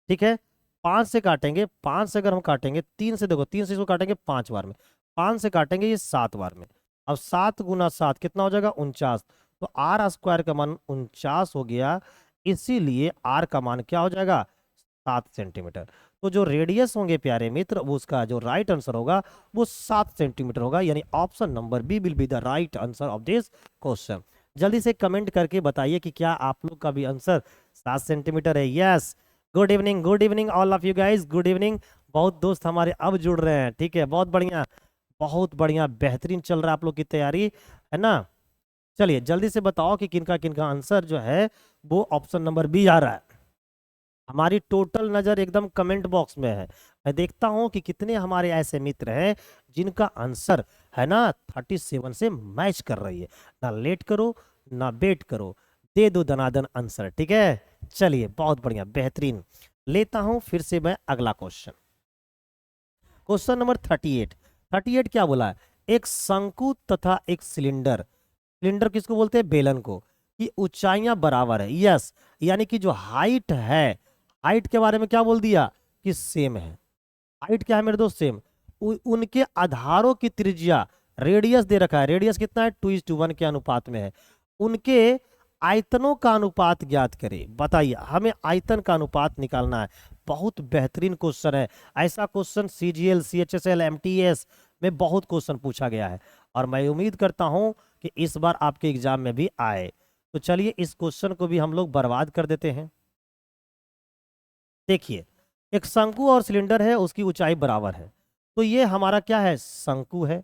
ठीक है, 5 से काटेंगे, 5 से अगर हम काटेंगे, 3 से देखो, 3 से इसको काटेंगे 5 बार में, 5 से काटेंगे ये 7 बार में। अब 7 × 7 कितना हो जाएगा 49, तो आर स्क्वायर का मान 49 हो गया, इसीलिए आर का मान क्या हो जाएगा 7 सेंटीमीटर। तो जो रेडियस होंगे प्यारे मित्र, वो उसका जो राइट आंसर होगा वो 7 सेंटीमीटर होगा, यानी option number B will be the right answer of this question. जल्दी से कमेंट करके बताइए कि क्या आप लोग का भी आंसर 7 सेंटीमीटर है। Yes, good evening all of you guys, good evening. बहुत दोस्त हमारे अब जुड़ रहे हैं, ठीक है, बहुत बढ़िया, बहुत बढ़िया, बेहतरीन चल रहा है आप लोग की तैयारी, है ना। चलिए जल्दी से बताओ कि किनका किनका आंसर जो है वो ऑप्शन नंबर बी आ रहा है। हमारी टोटल नजर एकदम कमेंट बॉक्स में है, मैं देखता हूं कि कितने हमारे ऐसे मित्र हैं जिनका आंसर है ना 37 से मैच कर रही है। ना लेट करो ना वेट करो, दे दो दनादन आंसर। ठीक है, चलिए बहुत बढ़िया, बेहतरीन। लेता हूं फिर से मैं अगला क्वेश्चन, क्वेश्चन नंबर 38। 38 क्या बोला है, एक शंकु तथा एक सिलेंडर, सिलेंडर किसको बोलते हैं, बेलन को, कि ऊंचाइयां बराबर है। यस, यानी कि जो हाइट है, हाइट के बारे में क्या बोल दिया कि सेम है। हाइट क्या है मेरे दोस्त, सेम। उनके आधारों की त्रिज्या, रेडियस दे रखा है, रेडियस कितना है 2:1 के अनुपात में है। उनके आयतनों का अनुपात ज्ञात करें। बताइए, हमें आयतन का अनुपात निकालना है। बहुत बेहतरीन क्वेश्चन है, ऐसा क्वेश्चन सीजीएल, सीएचएसएल, एमटीएस में बहुत क्वेश्चन पूछा गया है, और मैं उम्मीद करता हूं कि इस बार आपके एग्जाम में भी आए। तो चलिए इस क्वेश्चन को भी हम लोग बर्बाद कर देते हैं। देखिए, एक शंकु और सिलेंडर है, उसकी ऊंचाई बराबर है, तो ये हमारा क्या है, शंकु है,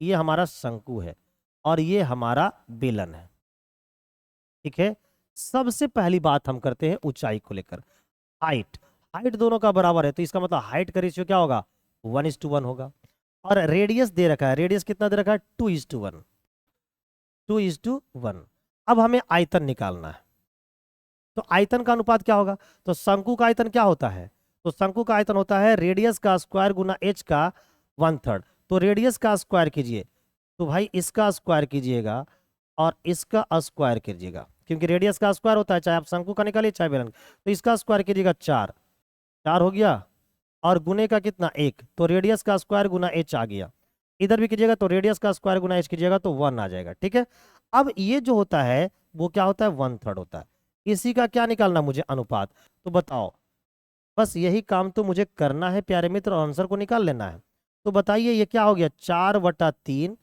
ये हमारा शंकु है, और ये हमारा बेलन है। ठीक है, सबसे पहली बात हम करते हैं ऊंचाई को लेकर, हाइट। हाइट दोनों का बराबर है, तो इसका मतलब हाइट का रेशियो क्या होगा 1:1 होगा। और रेडियस दे रखा है, रेडियस कितना दे रखा है 2:1, 2:1। अब हमें आयतन निकालना है, तो आयतन का अनुपात क्या होगा, तो शंकु का आयतन क्या होता है, तो शंकु का आयतन होता है रेडियस का स्क्वायर गुना एच का 1/3। तो रेडियस का स्क्वायर कीजिए, तो भाई इसका स्क्वायर कीजिएगा और इसका स्क्वायर कीजिएगा, क्योंकि रेडियस का स्क्वायर होता है, चाहे आप शंकु का निकालिए चाहे बेलन का। तो इसका स्क्वायर कीजिएगा 4, 4 हो गया, और गुने का कितना 1, तो रेडियस का स्क्वायर गुना एच आ गया। इधर भी कीजिएगा तो रेडियस का स्क्वायर गुना एच कीजिएगा तो 1 आ जाएगा। ठीक है, अब ये जो होता है वो क्या होता है 1/3 होता है। इसी का क्या निकालना मुझे, अनुपात। तो बताओ, बस यही काम तो मुझे करना है प्यारे मित्र, और आंसर को निकाल लेना है। तो बताइए ये क्या हो गया 4/3,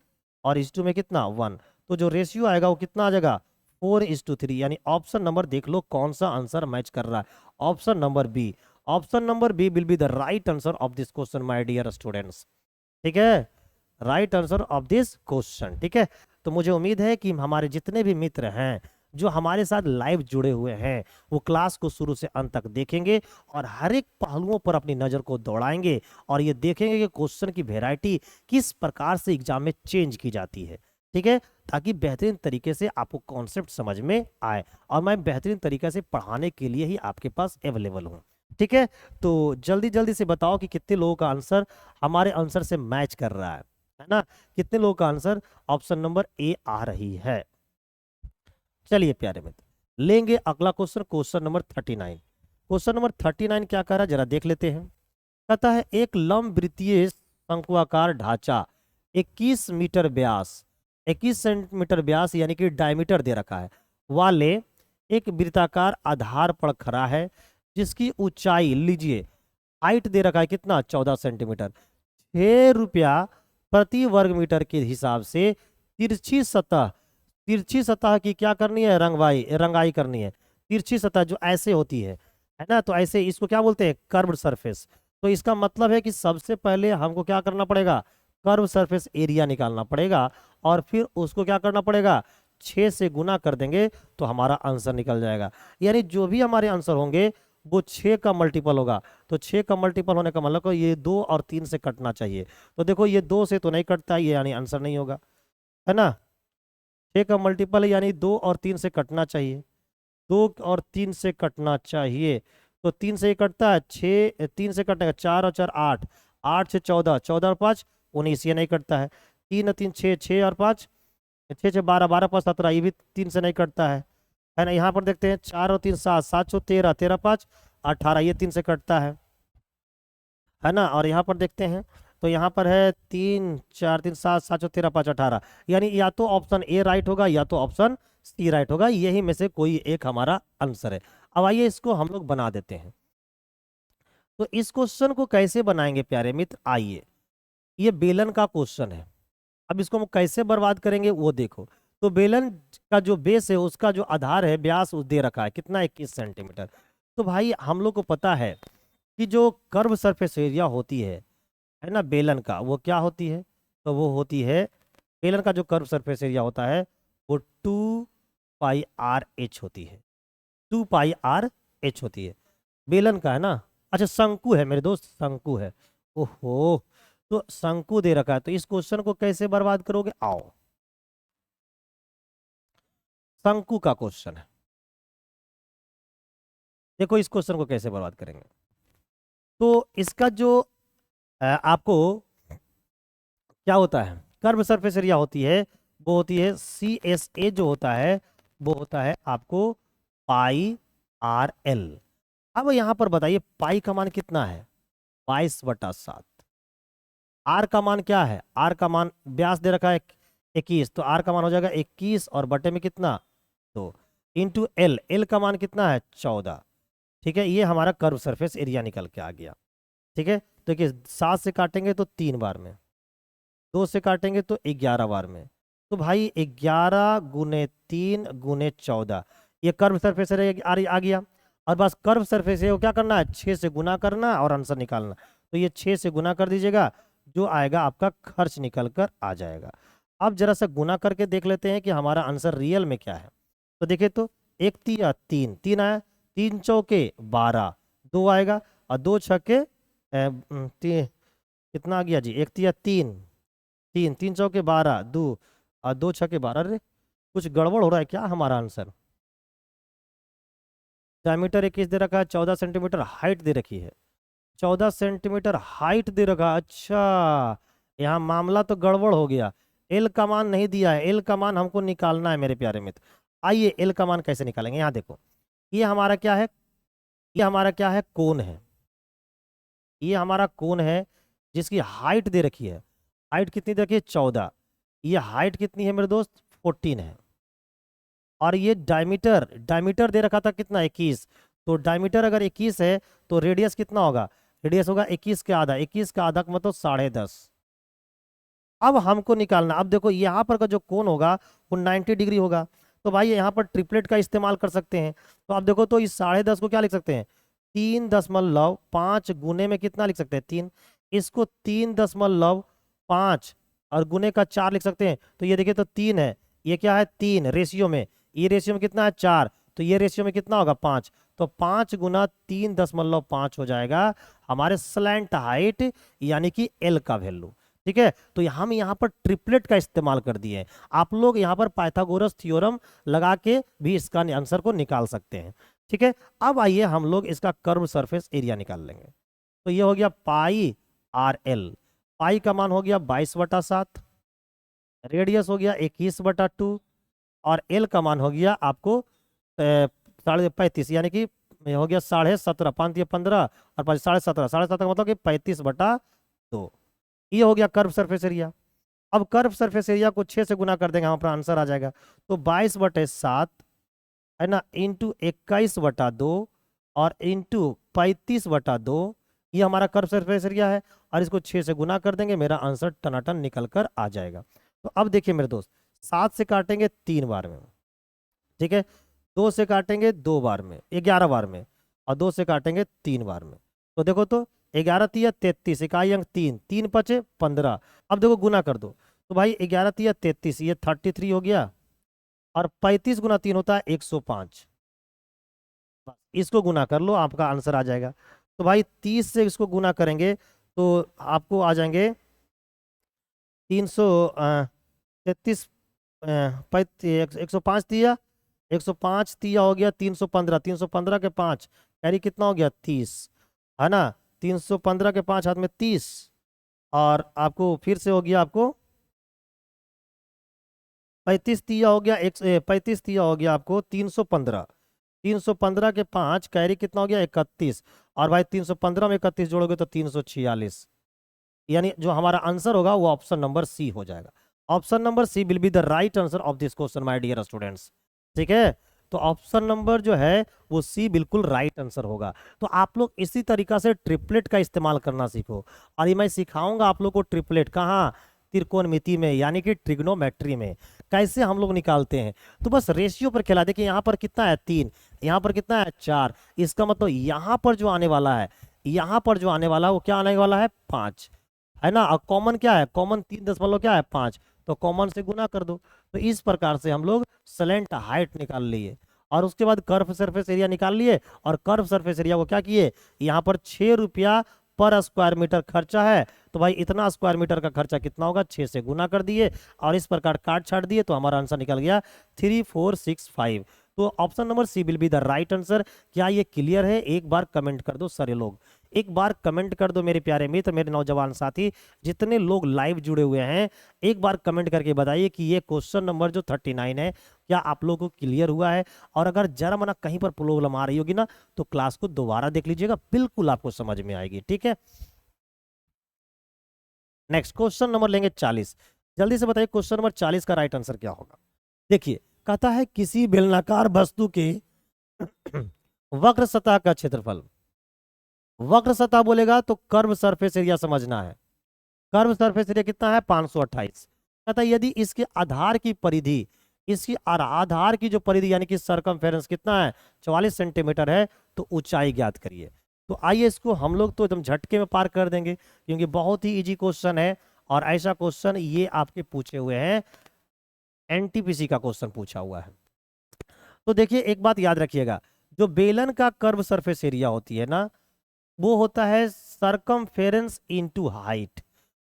और इस टू में कितना 1, तो जो रेशियो आएगा वो कितना आ जाएगा 4:3, यानी ऑप्शन नंबर देख लो कौन सा आंसर मैच कर रहा है, option number B. Option number B will be the right answer of this question my dear students. ठीक है, right answer of this question. ठीक है, तो मुझे उम्मीद है कि हमारे जितने भी मित्र हैं जो हमारे साथ लाइव जुड़े हुए हैं वो क्लास को शुरू से अंत तक देखेंगे और हर एक पहलुओं पर अपनी नज़र को दौड़ाएंगे और ये देखेंगे कि क्वेश्चन की वैरायटी किस प्रकार से एग्जाम में चेंज की जाती है। ठीक है, ताकि बेहतरीन तरीके से आपको कॉन्सेप्ट समझ में आए और मैं बेहतरीन तरीके से पढ़ाने के लिए ही आपके पास अवेलेबल हूँ। ठीक है, तो जल्दी जल्दी से बताओ कि कितने लोगों का आंसर हमारे आंसर से मैच कर रहा है ना? कितने लोगों का आंसर ऑप्शन नंबर ए आ रही है? चलिए प्यारे मित्र, लेंगे अगला question, question number 39। Question number 39 क्या कह रहा है जरा देख लेते हैं। कहता है एक लंबवृत्तीय शंक्वाकार ढांचा 21 मीटर व्यास, 21 सेंटीमीटर व्यास यानी कि डायमीटर दे रखा है वाले एक वृत्ताकार आधार पर खड़ा है जिसकी ऊंचाई लीजिए, हाइट दे रखा है कितना 14 सेंटीमीटर, 6 रुपया प्रति वर्ग मीटर के हिसाब से तिरछी सतह, तिरछी सतह की क्या करनी है, रंगाई करनी है। तिरछी सतह जो ऐसे होती है ना, तो ऐसे इसको क्या बोलते हैं, कर्व्ड सरफेस। तो इसका मतलब है कि सबसे पहले हमको क्या करना पड़ेगा, कर्व सरफेस एरिया निकालना पड़ेगा और फिर उसको क्या करना पड़ेगा, 6 से गुना कर देंगे तो हमारा आंसर निकल जाएगा। यानी जो भी हमारे आंसर होंगे वो 6 का मल्टीपल होगा। तो 6 का मल्टीपल होने का मतलब ये 2 और 3 से कटना चाहिए। तो देखो ये 2 से तो नहीं कटता, ये यानी आंसर नहीं होगा, है ना। 6 का मल्टीपल है यानी 2 और 3 से कटना चाहिए, 2 और 3 से कटना चाहिए। तो 3 से ही कटता है, 6 3 से कटेगा, 4 और 4 8, 8 से 14, 14 और 5 19, ये नहीं कटता है। 3 और 3 6, 6 और 5 6 6 12, 12 5 17, ये भी 3 से नहीं कटता है ना। यहाँ पर देखते हैं 4 और 3 7, 7 6 13, 13 5 18, ये 3 से कटता है ना। और यहाँ पर देखते हैं तो यहाँ पर है 3 4 3 7, 7 6 13 5 18, यानी या तो ऑप्शन ए राइट होगा या तो ऑप्शन सी राइट होगा, यही में से कोई एक हमारा आंसर है। अब आइए इसको हम लोग बना देते हैं। तो इस क्वेश्चन को कैसे बनाएंगे प्यारे मित्र, आइए, ये बेलन का क्वेश्चन है। अब इसको हम कैसे बर्बाद करेंगे वो देखो। तो बेलन का जो बेस है उसका जो आधार है व्यास दे रखा है कितना, 21 सेंटीमीटर। तो भाई हम लोग को पता है कि जो कर्व सरफेस एरिया होती है ना बेलन का, वो क्या होती है, तो वो होती है, बेलन का जो कर्व सरफेस एरिया होता है वो 2πr/h होती है, 2πr/h होती है बेलन का, है ना। अच्छा शंकु है मेरे दोस्त, शंकु है, ओहो। तो शंकु दे रखा है, तो इस क्वेश्चन को कैसे बर्बाद करोगे, आओ शंकु का क्वेश्चन है, देखो इस क्वेश्चन को कैसे बर्बाद करेंगे। तो इसका जो आपको क्या होता है, कर्व सरफेस एरिया होती है वो होती है CSA, जो होता है वो होता है आपको πr/l। अब यहाँ पर बताइए पाई का मान कितना है, 22/7। आर का मान क्या है, आर का मान व्यास दे रखा है 21, तो आर का मान हो जाएगा 21 और बटे में कितना 2 इंटू एल, एल का मान कितना है 14। ठीक है, ये हमारा कर्व सरफेस एरिया निकल के आ गया। ठीक है, तो देखिए 7 से काटेंगे तो 3 बार में, 2 से काटेंगे तो 11 बार में, तो भाई 11 गुने 3 गुने 14, ये कर्व सरफेस एरिया आ गया। और बस कर्व सरफेस एरिया को क्या करना है, 6 से गुना करना और आंसर निकालना। तो ये 6 से गुना कर दीजिएगा, जो आएगा आपका खर्च निकल कर आ जाएगा। अब जरा सा गुना करके देख लेते हैं कि हमारा आंसर रियल में क्या है। तो देखिए तो 1 3 3 3 आया, 3 चौके 12, 2 आएगा और 2 छक्के कितना आ गया जी, 1 3 3 3, 3 चौके 12, 2 और 2 छक्के 12। अरे कुछ गड़बड़ हो रहा है क्या, हमारा आंसर डायमीटर 21 दे रखा है, 14 सेंटीमीटर हाइट दे रखी है, 14 सेंटीमीटर हाइट दे रखा। अच्छा यहाँ मामला तो गड़बड़ हो गया, एल का मान नहीं दिया है, एल का मान हमको निकालना है मेरे प्यारे मित्र। आइए एल का मान कैसे निकालेंगे, यहाँ देखो ये हमारा क्या है, ये हमारा क्या है, कोण है, ये हमारा कोण है जिसकी हाइट दे रखी है, हाइट कितनी दे रखी है 14, ये हाइट कितनी है मेरे दोस्त 14 है। और ये डायमीटर, डायमीटर दे रखा था कितना 21, तो डायमीटर अगर 21 है तो रेडियस कितना होगा, रेडियस होगा 21 का आधा, 21 का आधा का मतलब 10.5। अब हमको निकालना, अब देखो यहाँ पर का जो कोण होगा वो 90 डिग्री होगा। तो भाई यहाँ पर ट्रिपलेट का इस्तेमाल कर सकते हैं। तो आप देखो तो इस 10.5 को क्या लिख सकते हैं, 3.5 गुने में कितना लिख सकते हैं 3, इसको 3.5 और गुने का 4 लिख सकते हैं। तो ये देखिए तो 3 है, ये क्या है 3 रेशियो में, ये रेशियो में कितना है 4, तो ये रेशियो में कितना होगा 5, तो 5 गुना 3.5 हो जाएगा हमारे स्लैंट हाइट यानी कि एल का वैल्यू। ठीक है, तो हम यहाँ पर ट्रिपलेट का इस्तेमाल कर दिए हैं। आप लोग यहाँ पर पाइथागोरस थ्योरम लगा के भी इसका आंसर को निकाल सकते हैं। ठीक है, अब आइए हम लोग इसका कर्व सरफेस एरिया निकाल लेंगे। तो ये हो गया पाई आर एल, पाई का मान हो गया 22/7, रेडियस हो गया 21/2 और एल का मान हो गया आपको 35.5 यानी कि ये हो गया 17.5, 5 या 15 और 5 17.5, 17.5 का मतलब कि 35/2। ये हो गया कर्व सरफेस एरिया। अब कर्व सरफेस एरिया को 6 से गुना कर देंगे, हमारा आंसर आ जाएगा। तो 22/7 है ना इंटू 21/2 और इंटू 35/2, ये हमारा कर्व सरफेस एरिया है। और इसको 6 से गुना कर देंगे, मेरा आंसर टनाटन निकल कर आ जाएगा। तो अब देखिए मेरे दोस्त, 7 से काटेंगे 3 बार में, ठीक है, 2 से काटेंगे 2 बार में, 11 बार में, और 2 से काटेंगे 3 बार में। तो देखो तो 11 तिया 33, इकाई अंक 3, 3 पचे 15। अब देखो गुना कर दो, तो भाई 11 तिया 33, ये 33 हो गया, और 35 गुना 3 होता है 105। बस इसको गुना कर लो, आपका आंसर आ जाएगा। तो भाई 30 से इसको गुना करेंगे तो आपको आ जाएंगे 333, 105 तिया 105 तिया हो गया 315, 315 के 5 यानी कितना हो गया 30, है ना, 315 के 5 हाथ में 30, और आपको फिर से हो गया आपको 35 तिया हो गया 35 तिया हो गया आपको 315, 315 के 5 कैरी कितना हो गया 31, और भाई 315 में 31 जोड़ोगे तो 346, यानी जो हमारा आंसर होगा वो ऑप्शन नंबर सी हो जाएगा। Option number C will be the right answer of this question my dear students. ठीक है, तो ऑप्शन नंबर जो है वो सी बिल्कुल राइट आंसर होगा। तो आप लोग इसी तरीका से ट्रिपलेट का इस्तेमाल करना सीखो, और ये मैं सिखाऊंगा आप लोग को ट्रिपलेट कहाँ, त्रिकोणमिति में यानी कि ट्रिग्नोमेट्री में कैसे हम लोग निकालते हैं। तो बस रेशियो पर खेला, देखिए यहाँ पर कितना है 3, यहाँ पर कितना है 4, इसका मतलब यहाँ पर जो आने वाला है, यहाँ पर जो आने वाला है वो क्या आने वाला है 5, है ना। और कॉमन क्या है, कॉमन 3 क्या है 5, तो कॉमन से गुना कर दो। तो इस प्रकार से हम लोग स्लैंट हाइट निकाल लिए, और उसके बाद कर्व सरफेस एरिया निकाल लिए, और कर्व सरफेस एरिया को क्या किए, यहाँ पर 6 रुपया पर स्क्वायर मीटर खर्चा है, तो भाई इतना स्क्वायर मीटर का खर्चा कितना होगा 6 से गुना कर दिए, और इस प्रकार काट छाट दिए, तो हमारा आंसर निकल गया 3465। तो option number C will be the right answer. क्या ये क्लियर है, एक बार कमेंट कर दो सारे लोग, एक बार कमेंट कर दो मेरे प्यारे मित्र, मेरे नौजवान साथी, जितने लोग लाइव जुड़े हुए हैं, एक बार कमेंट करके बताइए कि ये क्वेश्चन नंबर जो 39 है क्या आप लोगों को क्लियर हुआ है। और अगर जरा मना कहीं पर प्रॉब्लम आ रही होगी ना, तो क्लास को दोबारा देख लीजिएगा, बिल्कुल आपको समझ में आएगी। ठीक है, नेक्स्ट क्वेश्चन नंबर लेंगे 40। जल्दी से बताइए क्वेश्चन नंबर 40 का राइट आंसर क्या होगा। देखिए कहता है किसी बेलनाकार वस्तु के वक्र सतह का क्षेत्रफल, वक्र सतह बोलेगा तो कर्व सरफेस एरिया समझना है। कर्व सरफेस एरिया कितना है 528। कहता है यदि इसके आधार की परिधि, इसकी आधार की जो परिधि यानी कि सरकमफेरेंस कितना है 44 सेंटीमीटर है, तो ऊंचाई ज्ञात करिए। तो आइए इसको हम लोग तो एकदम झटके में पार कर देंगे, क्योंकि बहुत ही इजी क्वेश्चन है, और ऐसा क्वेश्चन ये आपके पूछे हुए हैं, एनटीपीसी का क्वेश्चन पूछा हुआ है। तो देखिए एक बात याद रखिएगा, जो बेलन का कर्व सरफेस एरिया होती है ना, वो होता है सरकमफेरेंस इनटू हाइट।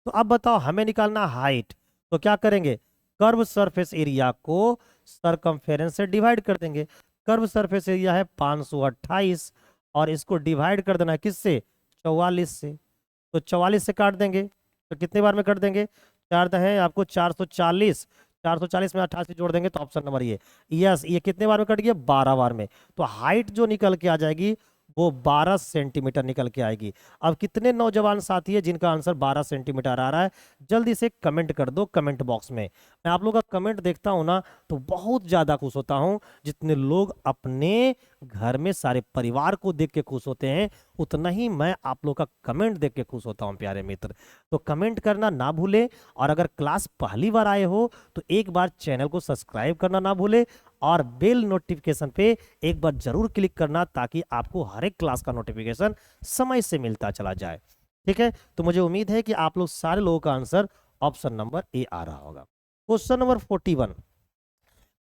तो अब बताओ हमें निकालना हाइट, तो क्या करेंगे, कर्व सरफेस एरिया को सरकमफेरेंस से डिवाइड कर देंगे। कर्व सरफेस एरिया है 528, और इसको डिवाइड कर देना है किससे 44 से, तो 44 से काट देंगे, तो कितने बार में कर देंगे, 4 है आपको 440, 440 में 88 जोड़ देंगे, तो ऑप्शन नंबर ये, यस, ये कितने बार में कट गया 12 बार में। तो हाइट जो निकल के आ जाएगी वो 12 सेंटीमीटर निकल के आएगी। अब कितने नौजवान साथी है जिनका आंसर 12 सेंटीमीटर आ रहा है, जल्दी से कमेंट कर दो कमेंट बॉक्स में। मैं आप लोग का कमेंट देखता हूं ना, तो बहुत ज्यादा खुश होता हूं, जितने लोग अपने घर में सारे परिवार को देख के खुश होते हैं, उतना ही मैं आप लोग का कमेंट देख के खुश होता हूं प्यारे मित्र। तो कमेंट करना ना भूले, और अगर क्लास पहली बार आए हो तो एक बार चैनल को सब्सक्राइब करना ना भूले, और बेल नोटिफिकेशन पे एक बार जरूर क्लिक करना, ताकि आपको हर एक क्लास का नोटिफिकेशन समय से मिलता चला जाए। ठीक है, तो मुझे उम्मीद है कि आप लोग सारे लोगों का आंसर ऑप्शन नंबर ए आ रहा होगा। क्वेश्चन नंबर 41,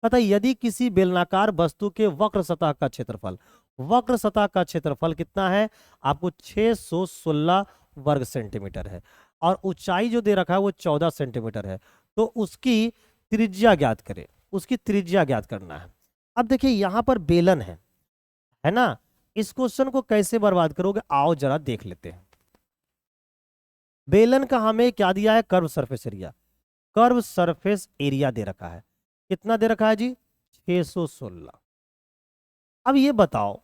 पता यदि किसी बेलनाकार वस्तु के वक्र सतह का क्षेत्रफल, वक्र सतह का क्षेत्रफल कितना है, आपको 616 वर्ग सेंटीमीटर है, और ऊंचाई जो दे रखा है वो 14 सेंटीमीटर है, तो उसकी त्रिज्या ज्ञात करें, उसकी त्रिज्या ज्ञात करना है। अब देखिए यहां पर बेलन है ना, इस क्वेश्चन को कैसे बर्बाद करोगे, आओ जरा देख लेते हैं। बेलन का हमें क्या दिया है, curve surface area, curve surface area दे रखा है, कितना दे रखा है जी, 616। अब ये बताओ,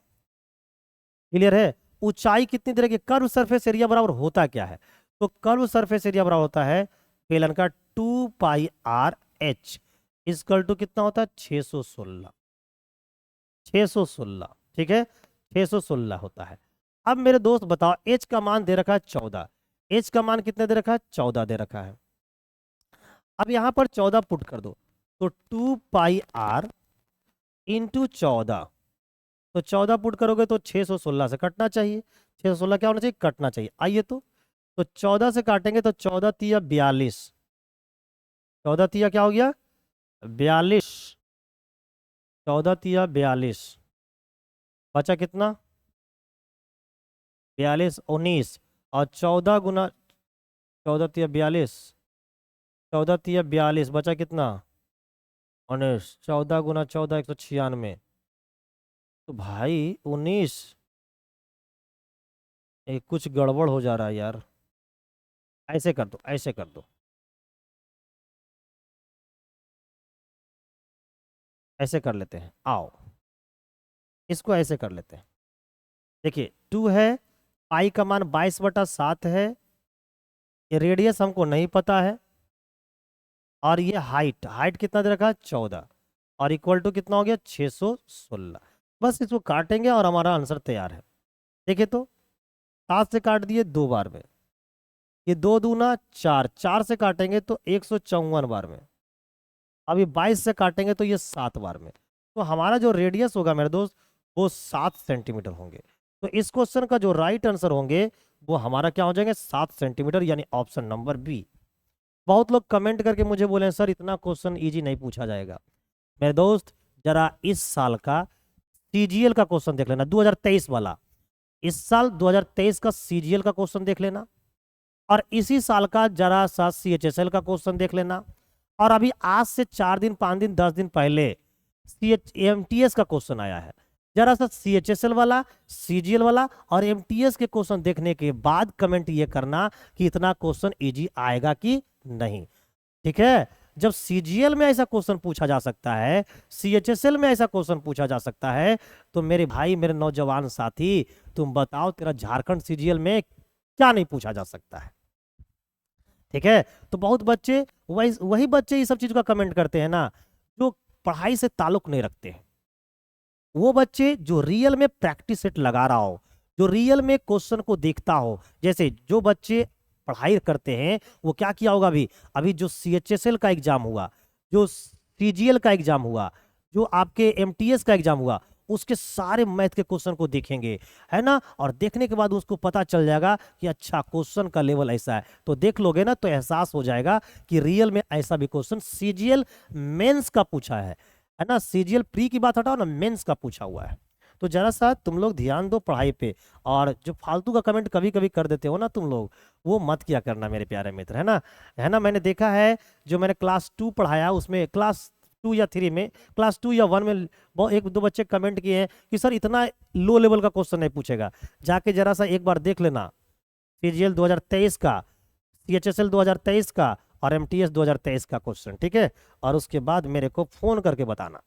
क्लियर है, ऊंचाई कितनी दे रखी है, कर्व सरफेस एरिया बराबर होता क्या है, तो कर्व सरफेस एरिया बराबर होता है बेलन का 2πr/h इक्वल टू कितना होता है, 616, 616, ठीक है, 616 होता है। अब मेरे दोस्त बताओ, h का मान दे रखा है 14, h का मान कितने दे रखा है, 14 दे रखा है। अब यहां पर 14 पुट कर दो, तो 2πr इंटू 14, तो 14 पुट करोगे तो 616 से कटना चाहिए, 616 क्या होना चाहिए, कटना चाहिए। आइए तो 14 से काटेंगे तो 14 तिया 42, 14 तिया क्या हो गया, 42, 14 तिया 42, बचा कितना, 42 19, और 14 गुना 14 तिया 42, 14 तिया 42, बचा कितना 19, 14 गुना 14 196, तो भाई 19, कुछ गड़बड़ हो जा रहा है यार, ऐसे कर दो, ऐसे कर दो, ऐसे कर लेते हैं, आओ इसको ऐसे कर लेते हैं। देखिए 2 है, पाई का मान 22/7 है, ये रेडियस हमको नहीं पता है, और ये हाइट, हाइट कितना दे रखा है 14, और इक्वल टू कितना हो गया 616। बस इसको काटेंगे और हमारा आंसर तैयार है। देखिए तो 7 से काट दिए 2 बार में, ये 2 दूना 4, 4 से काटेंगे तो 154 बार में, अभी 22 से काटेंगे तो ये 7 बार में, तो हमारा जो रेडियस होगा मेरे दोस्त वो 7 सेंटीमीटर होंगे। तो इस क्वेश्चन का जो राइट आंसर होंगे वो हमारा क्या हो जाएंगे, 7 सेंटीमीटर, यानी ऑप्शन नंबर बी। बहुत लोग कमेंट करके मुझे बोले सर इतना क्वेश्चन इजी नहीं पूछा जाएगा। मेरे दोस्त जरा इस साल का सीजीएल का क्वेश्चन देख लेना, 2023 वाला, इस साल 2023 का सीजीएल का क्वेश्चन देख लेना, और इसी साल का जरा सा सीएचएसएल का क्वेश्चन देख लेना, और अभी आज से 4 दिन 5 दिन 10 दिन पहले एमटीएस का क्वेश्चन आया है, जरा सा सीएचएसएल वाला, सीजीएल वाला और एमटीएस के क्वेश्चन देखने के बाद कमेंट ये करना कि इतना क्वेश्चन इजी आएगा कि नहीं। ठीक है, जब सीजीएल में ऐसा क्वेश्चन पूछा जा सकता है, सीएचएसएल में ऐसा क्वेश्चन पूछा जा सकता है, तो मेरे भाई मेरे नौजवान साथी तुम बताओ तेरा झारखंड सीजीएल में क्या नहीं पूछा जा सकता है। ठीक है, तो बहुत बच्चे वही बच्चे ये सब चीज का कमेंट करते हैं ना, जो पढ़ाई से ताल्लुक नहीं रखते हैं, वो बच्चे जो रियल में प्रैक्टिस सेट लगा रहा हो, जो रियल में क्वेश्चन को देखता हो। जैसे जो बच्चे पढ़ाई करते हैं वो क्या किया होगा, अभी जो सीएचएसएल का एग्जाम हुआ, जो सीजीएल का एग्जाम हुआ, जो आपके एमटीएस का एग्जाम हुआ, उसके सारे मैथ के क्वेश्चन को देखेंगे, है ना, और देखने के बाद उसको पता चल जाएगा कि अच्छा क्वेश्चन का लेवल ऐसा है, तो देख लोगे ना तो एहसास हो जाएगा कि रियल में ऐसा भी क्वेश्चन सीजीएल मेंस का पूछा है ना, सीजीएल प्री की बात हटाओ ना, मेंस का पूछा हुआ है। तो जरा सा तुम लोग ध्यान दो पढ़ाई पे, और जो फालतू का कमेंट कभी कभी कर देते हो ना तुम लोग, वो मत किया करना मेरे प्यारे मित्र, है ना। मैंने देखा है जो मैंने क्लास 2 पढ़ाया, उसमें क्लास 2 या 3 में, क्लास 2 या 1 में बहुत 1-2 बच्चे कमेंट किए हैं कि सर इतना लो लेवल का क्वेश्चन नहीं पूछेगा। जाके जरा सा एक बार देख लेना सीजीएल 2023 का, सीएचएसएल 2023 का और एमटीएस 2023 का क्वेश्चन, ठीक है, और उसके बाद मेरे को फोन करके बताना।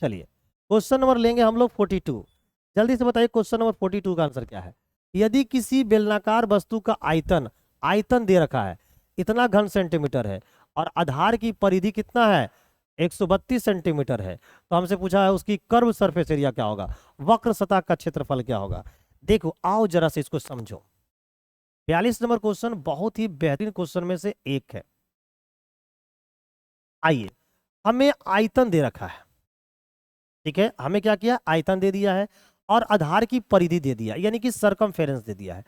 चलिए क्वेश्चन नंबर लेंगे हम लोग 42, जल्दी से बताइए क्वेश्चन नंबर 42 का आंसर क्या है। यदि किसी बेलनाकार वस्तु का आयतन दे रखा है, इतना घन सेंटीमीटर है, और आधार की परिधि कितना है 132 सेंटीमीटर है, तो हमसे पूछा है उसकी कर्व सरफेस एरिया क्या होगा, वक्र सतह का क्षेत्रफल क्या होगा। देखो आओ जरा से इसको समझो। 42 नंबर क्वेश्चन बहुत ही बेहतरीन क्वेश्चन में से एक है। आइए, हमें आयतन दे रखा है, ठीक है, हमें क्या किया, आयतन दे दिया है और आधार की परिधि दे दिया, यानी कि सरकमफेरेंस दे दिया है।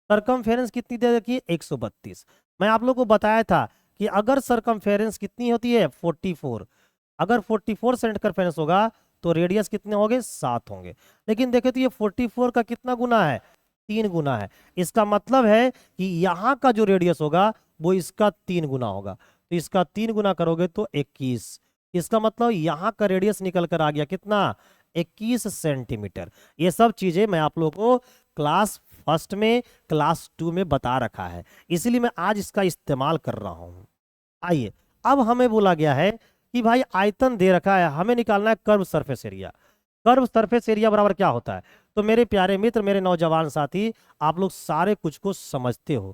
सरकमफेरेंस कितनी दे रखी है, 132। मैं आप लोग को बताया था कि अगर सरकमफेरेंस कितनी होती है, 44, अगर 44 सरकमफेरेंस होगा तो रेडियस कितने होंगे, 7 होंगे। लेकिन देखे तो ये 44 का कितना गुना है, 3 गुना है। इसका मतलब है कि यहाँ का जो रेडियस होगा वो इसका 3 गुना होगा, तो इसका 3 गुना करोगे तो 21। इसका मतलब यहाँ का रेडियस निकल कर आ गया कितना, 21 सेंटीमीटर। ये सब चीजें मैं आप लोगों को क्लास फर्स्ट में, क्लास 2 में बता रखा है, इसीलिए मैं आज इसका इस्तेमाल कर रहा हूँ। आइए, अब हमें बोला गया है कि भाई आयतन दे रखा है, हमें निकालना है curve surface area. Curve surface area बराबर क्या होता है, तो मेरे प्यारे मित्र, मेरे नौजवान साथी, आप लोग सारे कुछ को समझते हो।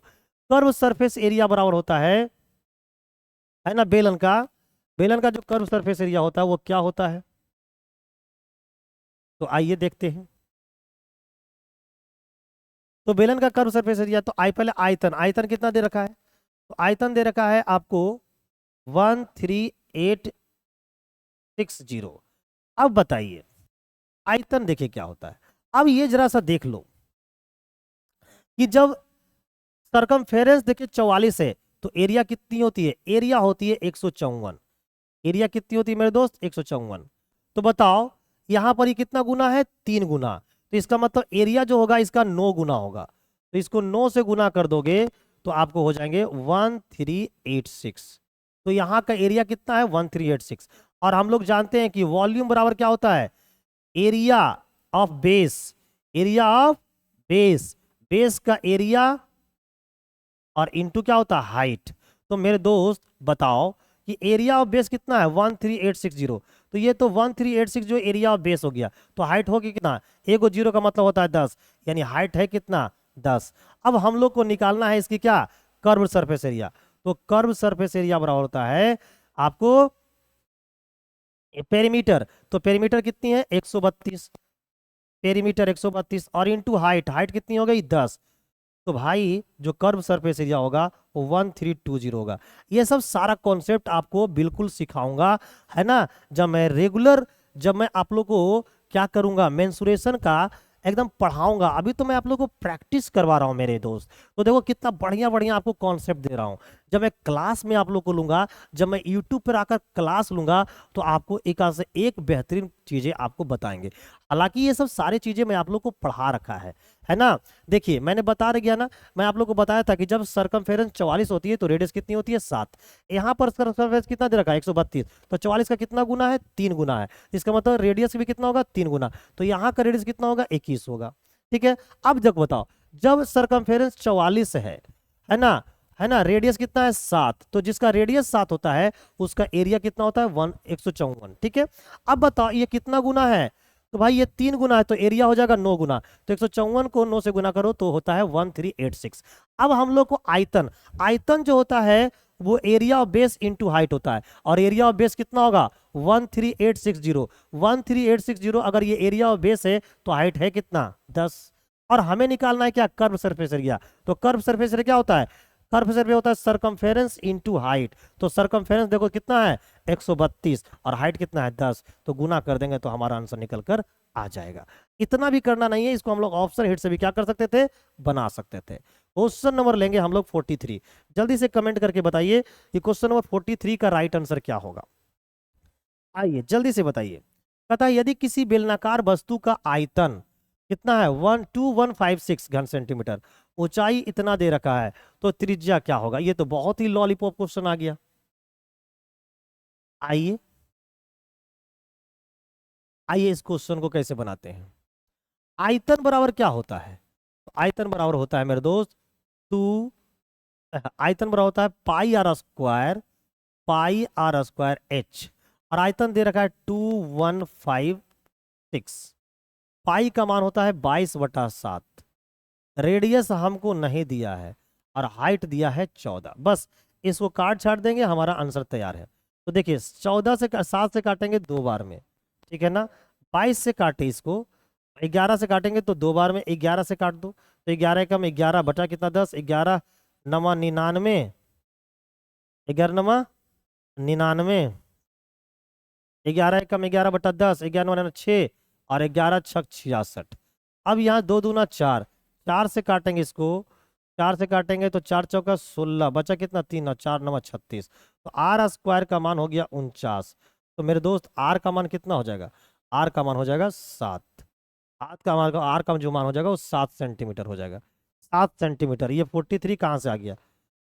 कर्व सरफेस एरिया बराबर होता है ना, बेलन का, बेलन का जो कर्व सरफेस एरिया होता है वो क्या होता है, तो आइए देखते हैं। तो बेलन का कर्व सरफेस एरिया, तो पहले आयतन, आयतन कितना दे रखा है, तो आयतन दे रखा है आपको 13860। अब बताइए आयतन देखिए क्या होता है। अब ये जरा सा देख लो कि जब सरकमफेरेंस देखिए 44 है तो एरिया कितनी होती है, एरिया होती है 154। एरिया कितनी होती है मेरे दोस्त, 154। तो बताओ यहां पर ये कितना गुना है, 3 गुना, तो इसका मतलब एरिया जो होगा इसका 9 गुना होगा। तो इसको 9 से गुना कर दोगे तो आपको हो जाएंगे 1386। तो यहाँ का एरिया कितना है, 1386। और हम लोग जानते हैं कि वॉल्यूम बराबर क्या होता है, area of base, area of base, base का एरिया और इनटू क्या होता है, हाइट। तो मेरे दोस्त बताओ कि एरिया ऑफ बेस कितना है, 13860। तो ये तो 1386 जो एरिया ऑफ बेस हो गया, तो हाइट होगी कितना, एक जीरो का मतलब होता है 10, यानी हाइट है कितना, 10। अब हम लोग को निकालना है इसकी क्या, कर्व सरफेस एरिया। तो कर्व सरफेस एरिया बराबर होता है आपको पेरीमीटर, तो पेरीमीटर कितनी है, 132, पेरीमीटर 132 और इनटू हाइट, हाइट कितनी हो गई, 10। तो भाई जो कर्व सरफेस एरिया होगा वो 1320 होगा। ये सब सारा कॉन्सेप्ट आपको बिल्कुल सिखाऊंगा, है ना, जब मैं आप लोग को क्या करूंगा, मेंसुरेशन का एकदम पढ़ाऊंगा। अभी तो मैं आप लोग को प्रैक्टिस करवा रहा हूँ मेरे दोस्त। तो देखो कितना बढ़िया बढ़िया आपको कॉन्सेप्ट दे रहा हूँ। जब मैं क्लास में आप लोग को लूंगा, जब मैं यूट्यूब पर आकर क्लास लूंगा, तो आपको एक से एक बेहतरीन चीजें आपको बताएंगे। हालांकि ये सब सारी चीजें मैं आप लोग को पढ़ा रखा है ना। देखिए मैंने बता गया ना, मैं आप लोग को बताया था कि जब सरकमफेरेंस 44 होती है तो रेडियस कितनी होती है, 7। यहाँ पर सरकमफेरेंस कितना दे रखा है, 132, तो 44 का कितना गुना है, 3 गुना है। इसका मतलब रेडियस भी कितना होगा, 3 गुना। तो यहाँ का रेडियस कितना होगा, 21 होगा। ठीक है, अब जब बताओ, जब सरकमफेरेंस 44 है ना, है ना, रेडियस कितना है, 7, तो जिसका रेडियस 7 होता है उसका एरिया कितना होता है, 154। ठीक है, अब बताओ ये कितना गुना है, तो भाई ये 3 गुना है, तो एरिया हो जाएगा 9 गुना। तो 154 को 9 से गुना करो तो होता है 1386। अब हम लोग को आयतन, आयतन जो होता है वो area of base into height होता है, और एरिया ऑफ बेस कितना होगा, 13860। 13860 अगर ये एरिया ऑफ बेस है तो हाइट है कितना, 10। और हमें निकालना है क्या, कर्व सरफेस एरिया। तो कर्व सरफेस एरिया क्या होता है, कर्व सरफेस होता है सरकमफेरेंस इनटू हाइट। तो सरकमफेरेंस देखो कितना है, 132, और हाइट कितना है, 10। तो गुना कर देंगे तो हमारा आंसर निकल कर आ जाएगा। इतना भी करना नहीं है, इसको हम लोग ऑप्शन हिट से भी क्या कर सकते थे, बना सकते थे। क्वेश्चन नंबर लेंगे हम लोग 43। जल्दी से कमेंट करके बताइए कि क्वेश्चन नंबर 43 का राइट आंसर क्या होगा। आइए जल्दी से बताइए। कहता है यदि किसी बेलनाकार वस्तु का आयतन कितना है, 12156 घन सेंटीमीटर, ऊंचाई इतना दे रखा है, तो त्रिज्या क्या होगा। ये तो बहुत ही लॉलीपॉप क्वेश्चन आ गया। आइए आइए इस क्वेश्चन को कैसे बनाते हैं। आयतन बराबर क्या होता है, तो आयतन बराबर होता है मेरे दोस्त टू, आयतन बराबर होता है पाई आर स्क्वायर एच, और आयतन दे रखा है 2156। पाई का मान होता है 22/7। रेडियस हमको नहीं दिया है और हाइट दिया है 14। बस इसको काट छाट देंगे, हमारा आंसर तैयार है। तो देखिए 14 से 7 से काटेंगे 2 बार में, ठीक है ना। 22 से काटे इसको, 11 से काटेंगे तो 2 बार में, 11 से काट दो तो 11 कम 11 बटा कितना 10, 11 नमा 99, 11 नमा 99, 11 कम 11 बटा 10, 11 नमा 6 और 11 छक 66। अब यहाँ 2 दूना 4, 4 से काटेंगे इसको, 4 से काटेंगे तो 4 चौका 16, बचा कितना 3 और 4 नवा 36। तो आर स्क्वायर का मान हो गया 49। तो मेरे दोस्त आर का मान कितना हो जाएगा, आर का मान हो जाएगा 7। आर का जो मान हो जाएगा वो 7 सेंटीमीटर हो जाएगा। 7 सेंटीमीटर, ये 43 कहाँ से आ गया,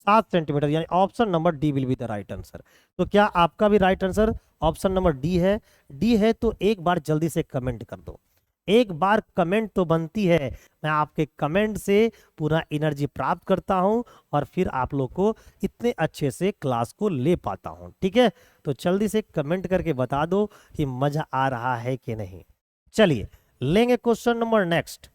7 सेंटीमीटर, यानी option number D will be the right answer. तो क्या आपका भी right answer option number D है? डी है तो एक बार जल्दी से कमेंट कर दो, एक बार कमेंट तो बनती है। मैं आपके कमेंट से पूरा एनर्जी प्राप्त करता हूं और फिर आप लोग को इतने अच्छे से क्लास को ले पाता हूं, ठीक है। तो जल्दी से कमेंट करके बता दो कि मजा आ रहा है कि नहीं। चलिए लेंगे question number next,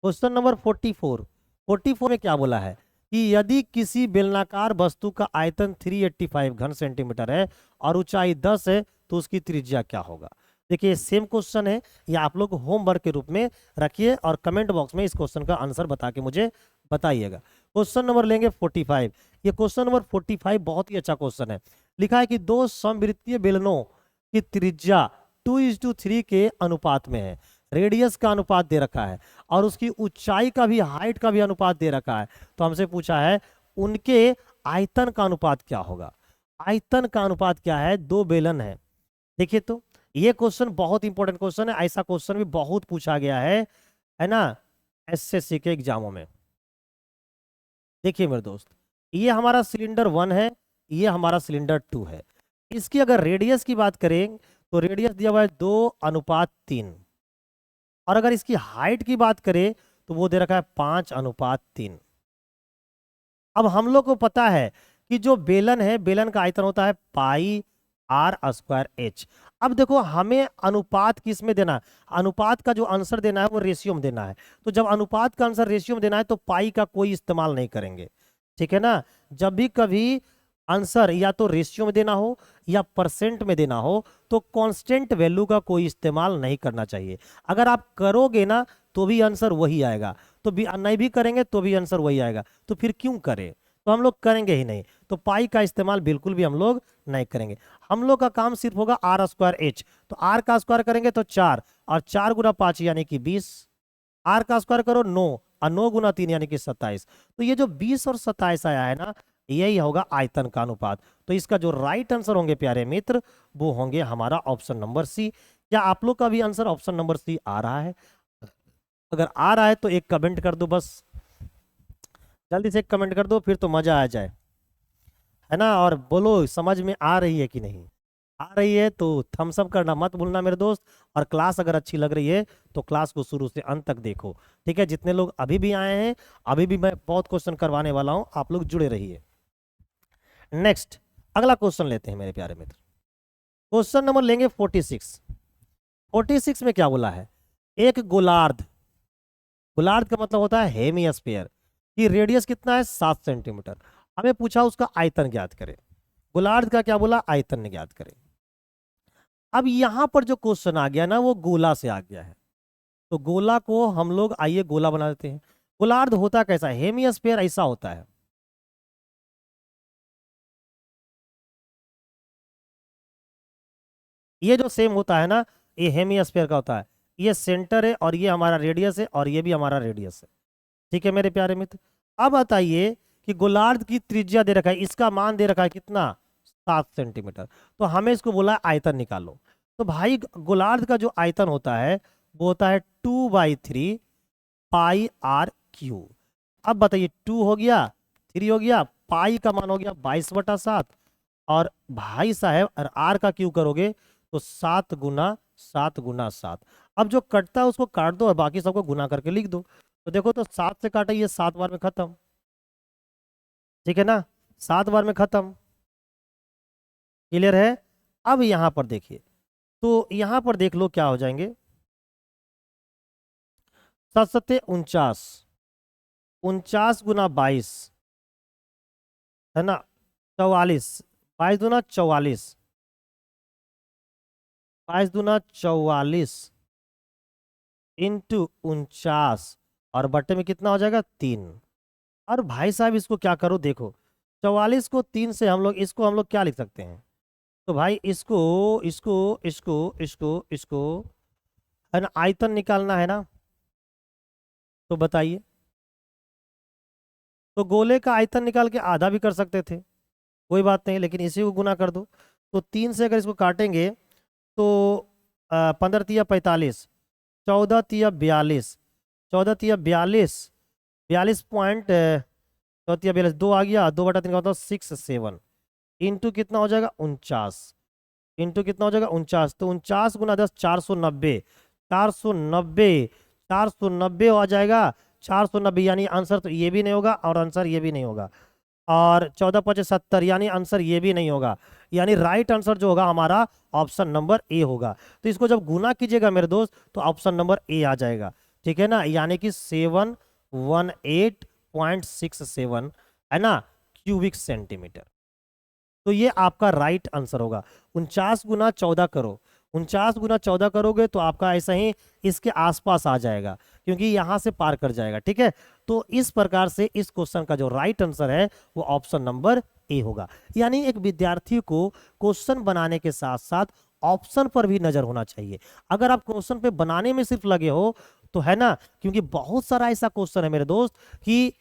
question number 44। 44 में क्या बोला है कि यदि किसी बेलनाकार वस्तु का आयतन 385 घन सेंटीमीटर है और ऊंचाई 10 है तो उसकी त्रिज्या क्या होगा। देखिए सेम क्वेश्चन है, ये आप लोग होमवर्क के रूप में रखिए और कमेंट बॉक्स में इस क्वेश्चन का आंसर बता के मुझे बताइएगा। क्वेश्चन नंबर लेंगे 45। ये क्वेश्चन नंबर 45 बहुत ही अच्छा क्वेश्चन है। लिखा है कि दो समवृत्तीय बेलनों की त्रिज्या 2:3 के अनुपात में है, रेडियस का अनुपात दे रखा है और उसकी ऊंचाई का भी, हाइट का भी अनुपात दे रखा है। तो हमसे पूछा है उनके आयतन का अनुपात क्या होगा। आयतन का अनुपात क्या है, दो बेलन है। देखिए तो ये क्वेश्चन बहुत इंपॉर्टेंट क्वेश्चन है, ऐसा क्वेश्चन भी बहुत पूछा गया है ना, एसएससी के एग्जामों में। देखिए मेरे दोस्त, ये हमारा सिलेंडर 1 है, ये हमारा सिलेंडर 2 है। इसकी अगर रेडियस की बात करें तो रेडियस दिया हुआ है 2:3, और अगर इसकी हाइट की बात करें तो वो दे रखा है 5:3। अब हम लोग को पता है कि जो बेलन है, बेलन का आयतन होता है पाई आर स्क्वायर एच। अब देखो हमें अनुपात किस में देना है, अनुपात का जो आंसर देना है वो रेशियो में देना है। तो जब अनुपात का आंसर रेशियो में देना है तो पाई का कोई इस्तेमाल नहीं करेंगे, ठीक है ना। जब भी कभी आंसर या तो रेशियो में देना हो या परसेंट में देना हो तो कांस्टेंट वैल्यू का कोई इस्तेमाल नहीं करना चाहिए। अगर आप करोगे ना तो भी आंसर वही आएगा, तो भी नहीं भी करेंगे तो भी आंसर वही आएगा। तो फिर क्यों करें, तो हम लोग करेंगे ही नहीं। तो पाई का इस्तेमाल बिल्कुल भी हम लोग नहीं करेंगे। हम लोग का काम सिर्फ होगा आर स्क्वायर एच। तो आर का स्क्वायर करेंगे तो 4, और 4 गुना 5 यानी कि 20। आर का स्क्वायर करो 9, और 9 गुना 3 यानी कि 27। तो ये जो 20 और 27 आया है ना, यही होगा आयतन का अनुपात। तो इसका जो राइट आंसर होंगे प्यारे मित्र, वो होंगे हमारा ऑप्शन नंबर सी। क्या आप लोग का भी आंसर ऑप्शन नंबर सी आ रहा है? अगर आ रहा है तो एक कमेंट कर दो, बस जल्दी से एक कमेंट कर दो, फिर तो मजा आ जाए, है ना। और बोलो समझ में आ रही है कि नहीं। आ रही है तो थम्स अप करना मत भूलना मेरे दोस्त। और क्लास अगर अच्छी लग रही है तो क्लास को शुरू से अंत तक देखो, ठीक है। जितने लोग अभी भी आए हैं, अभी भी मैं बहुत क्वेश्चन करवाने वाला हूं, आप लोग जुड़े रहिए। नेक्स्ट अगला क्वेश्चन लेते हैं मेरे प्यारे मित्र। क्वेश्चन नंबर लेंगे 46। 46 में क्या बोला है, एक गोलार्ध, गोलार्ध का मतलब होता है हेमिस्फीयर, की रेडियस कितना है 7 सेंटीमीटर। हमें पूछा उसका आयतन ज्ञात करें। गोलार्ध का क्या बोला, आयतन ज्ञात करें। अब यहां पर जो क्वेश्चन आ गया ना वो गोला से आ गया है। तो गोला को हम लोग आइए गोला बना देते हैं। गोलार्ध होता कैसा है, हेमिस्फीयर ऐसा होता है। ये जो सेम होता है ना, ये हेमिस्फीयर का होता है। ये सेंटर है और ये हमारा रेडियस है और ये भी हमारा रेडियस है, ठीक है मेरे प्यारे मित्र। अब बताइए कि गोलार्ध की त्रिज्या दे रखा है, इसका मान दे रखा है कितना, 7 सेंटीमीटर। तो हमें इसको बोला है आयतन निकालो। तो भाई गोलार्ध का जो आयतन होता है वो होता है 2/3 पाई आर क्यू। अब बताइए 2 हो गया, 3 हो गया, पाई का मान हो गया 22/7, और भाई साहब और आर का क्यू करोगे तो 7 गुना 7 गुना 7। अब जो कटता है उसको काट दो और बाकी सबको गुना करके लिख दो। तो देखो तो 7 से काटा, ये 7 बार में खत्म, ठीक है ना, 7 बार में खत्म। क्लियर है। अब यहां पर देखिए, तो यहां पर देख लो क्या हो जाएंगे, 7×7 = 49, 49 गुना 22 है ना 44, 22 दूना 44, 22 दूना 44 इंटू 49 और बट्टे में कितना हो जाएगा 3। और भाई साहब इसको क्या करो, देखो 44 को 3 से हम लोग इसको हम लोग क्या लिख सकते हैं, तो भाई इसको इसको इसको इसको इसको है ना आयतन निकालना है ना, तो बताइए। तो गोले का आयतन निकाल के आधा भी कर सकते थे, कोई बात नहीं, लेकिन इसी को गुना कर दो। तो 3 से अगर इसको काटेंगे तो 15 तिया 45, 14 तिया 42, 14 तिया 42, 42 दो आ गया, 2/3 का मतलब 6 7 इंटू कितना हो जाएगा 49, इंटू कितना हो जाएगा 49, तो 49 गुना 10 490, 490, 490 आ जाएगा, 490 यानी आंसर तो ये भी नहीं होगा और आंसर ये भी नहीं होगा, और 14×5 = 70 यानी आंसर ये भी नहीं होगा, यानी राइट आंसर जो होगा हमारा ऑप्शन नंबर ए होगा। तो इसको जब गुना कीजिएगा मेरे दोस्त तो ऑप्शन नंबर ए आ जाएगा, ठीक है ना, यानी कि 718.67 है ना क्यूबिक सेंटीमीटर। तो ये आपका राइट आंसर होगा। 49 × 14 करो, 49 × 14 करोगे तो आपका ऐसा ही इसके आसपास आ जाएगा, क्योंकि यहां से पार कर जाएगा, ठीक है। तो इस प्रकार से इस क्वेश्चन का जो राइट आंसर है वो ऑप्शन नंबर ए होगा। यानी एक विद्यार्थी को क्वेश्चन बनाने के साथ साथ ऑप्शन पर भी नजर होना चाहिए। अगर आप क्वेश्चन पे बनाने में सिर्फ लगे हो तो है ना, क्योंकि बहुत सारा ऐसा क्वेश्चन है मेरे दोस्त कि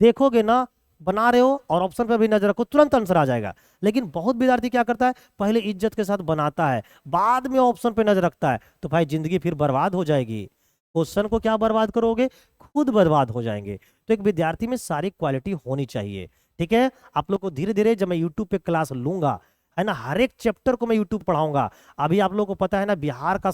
देखोगे ना, बना रहे हो और ऑप्शन पर भी नजर रखो तुरंत आंसर आ जाएगा, लेकिन बहुत विद्यार्थी क्या करता है, पहले इज्जत के साथ बनाता है, बाद में ऑप्शन पे नजर रखता है, तो भाई जिंदगी फिर बर्बाद हो जाएगी। क्वेश्चन को क्या बर्बाद करोगे, खुद बर्बाद हो जाएंगे। तो एक विद्यार्थी में सारी क्वालिटी होनी चाहिए, ठीक है। आप लोग को धीरे धीरे जब मैं यूट्यूब पे क्लास लूंगा, है ना, हर एक चैप्टर को मैं यूट्यूब पढ़ाऊंगा। अभी आप लोग को पता है ना, बिहार का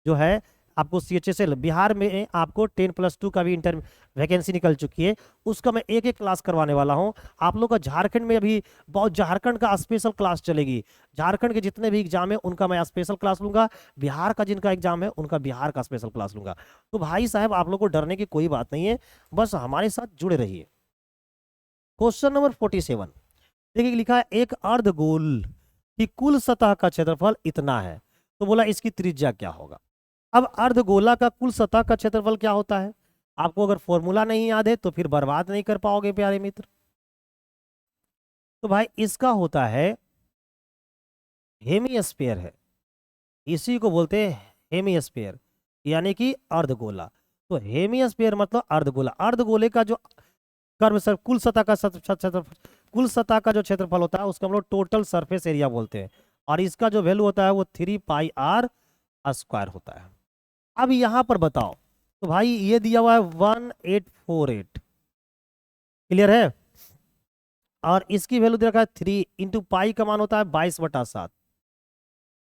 जो है आपको CHSL बिहार में आपको 10+2 का भी इंटर वैकेंसी निकल चुकी है, उसका मैं एक एक क्लास करवाने वाला हूं। आप लोग का झारखंड में अभी बहुत झारखंड का स्पेशल क्लास चलेगी, झारखंड के जितने भी एग्जाम है उनका मैं स्पेशल क्लास लूंगा, बिहार का जिनका एग्जाम है उनका बिहार का स्पेशल क्लास लूंगा। तो भाई साहब आप लोग को डरने की कोई बात नहीं है, बस हमारे साथ जुड़े रहिए। क्वेश्चन नंबर 47 देखिए, लिखा है एक अर्धगोल की कुल सतह का क्षेत्रफल इतना है, तो बोला इसकी त्रिज्या क्या होगा। अब अर्धगोला का कुल सतह का क्षेत्रफल क्या होता है, आपको अगर फॉर्मूला नहीं याद है तो फिर बर्बाद नहीं कर पाओगे प्यारे मित्र। तो भाई इसका होता है हेमिस्फीयर है, इसी को बोलते हैं हेमिस्फीयर, यानी कि अर्धगोला। तो हेमिस्फीयर मतलब अर्धगोला, अर्धगोले का जो कर्व सर कुल सतह का क्षेत्रफल, कुल सतह का जो क्षेत्रफल होता है उसको हम लोग टोटल सरफेस एरिया बोलते हैं, और इसका जो वैल्यू होता है वो 3πr² होता है। अब यहां पर बताओ, तो भाई ये दिया हुआ है 1848, क्लियर है, और इसकी वैल्यू दे रखा है 3 इंटू पाई का मान होता है 22/7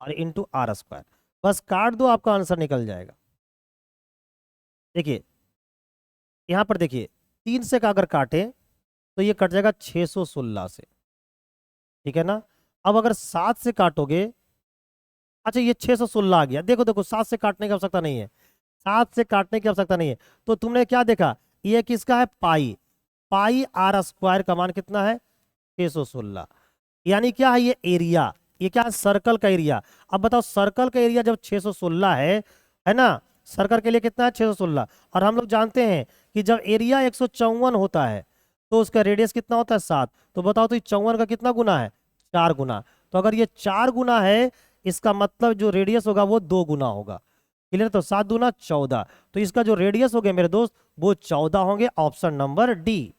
और इंटू r²। बस काट दो आपका आंसर निकल जाएगा। देखिए यहां पर देखिए 3 से का अगर काटे तो ये कट जाएगा 616 से, ठीक है ना। अब अगर 7 से काटोगे, अच्छा ये 616 आ गया, देखो देखो 7 से काटने की आवश्यकता नहीं है, 7 से काटने की आवश्यकता नहीं है। तो तुमने क्या देखा, ये किसका है पाई, पाई r² का मान कितना है 616, यानी क्या है ये एरिया, ये क्या है सर्कल का एरिया। अब बताओ सर्कल का एरिया जब 616 है ना, सर्कल के लिए कितना है 616, और हम लोग जानते हैं कि जब एरिया 154 होता है तो उसका रेडियस कितना होता है 7, तो बताओ तो 54 का कितना गुना है 4 गुना। तो अगर ये 4 गुना है, इसका मतलब जो रेडियस होगा वो 2 गुना होगा, क्लियर। तो 7 दूना 14, तो इसका जो रेडियस हो गया मेरे दोस्त वो 14 होंगे, option number D,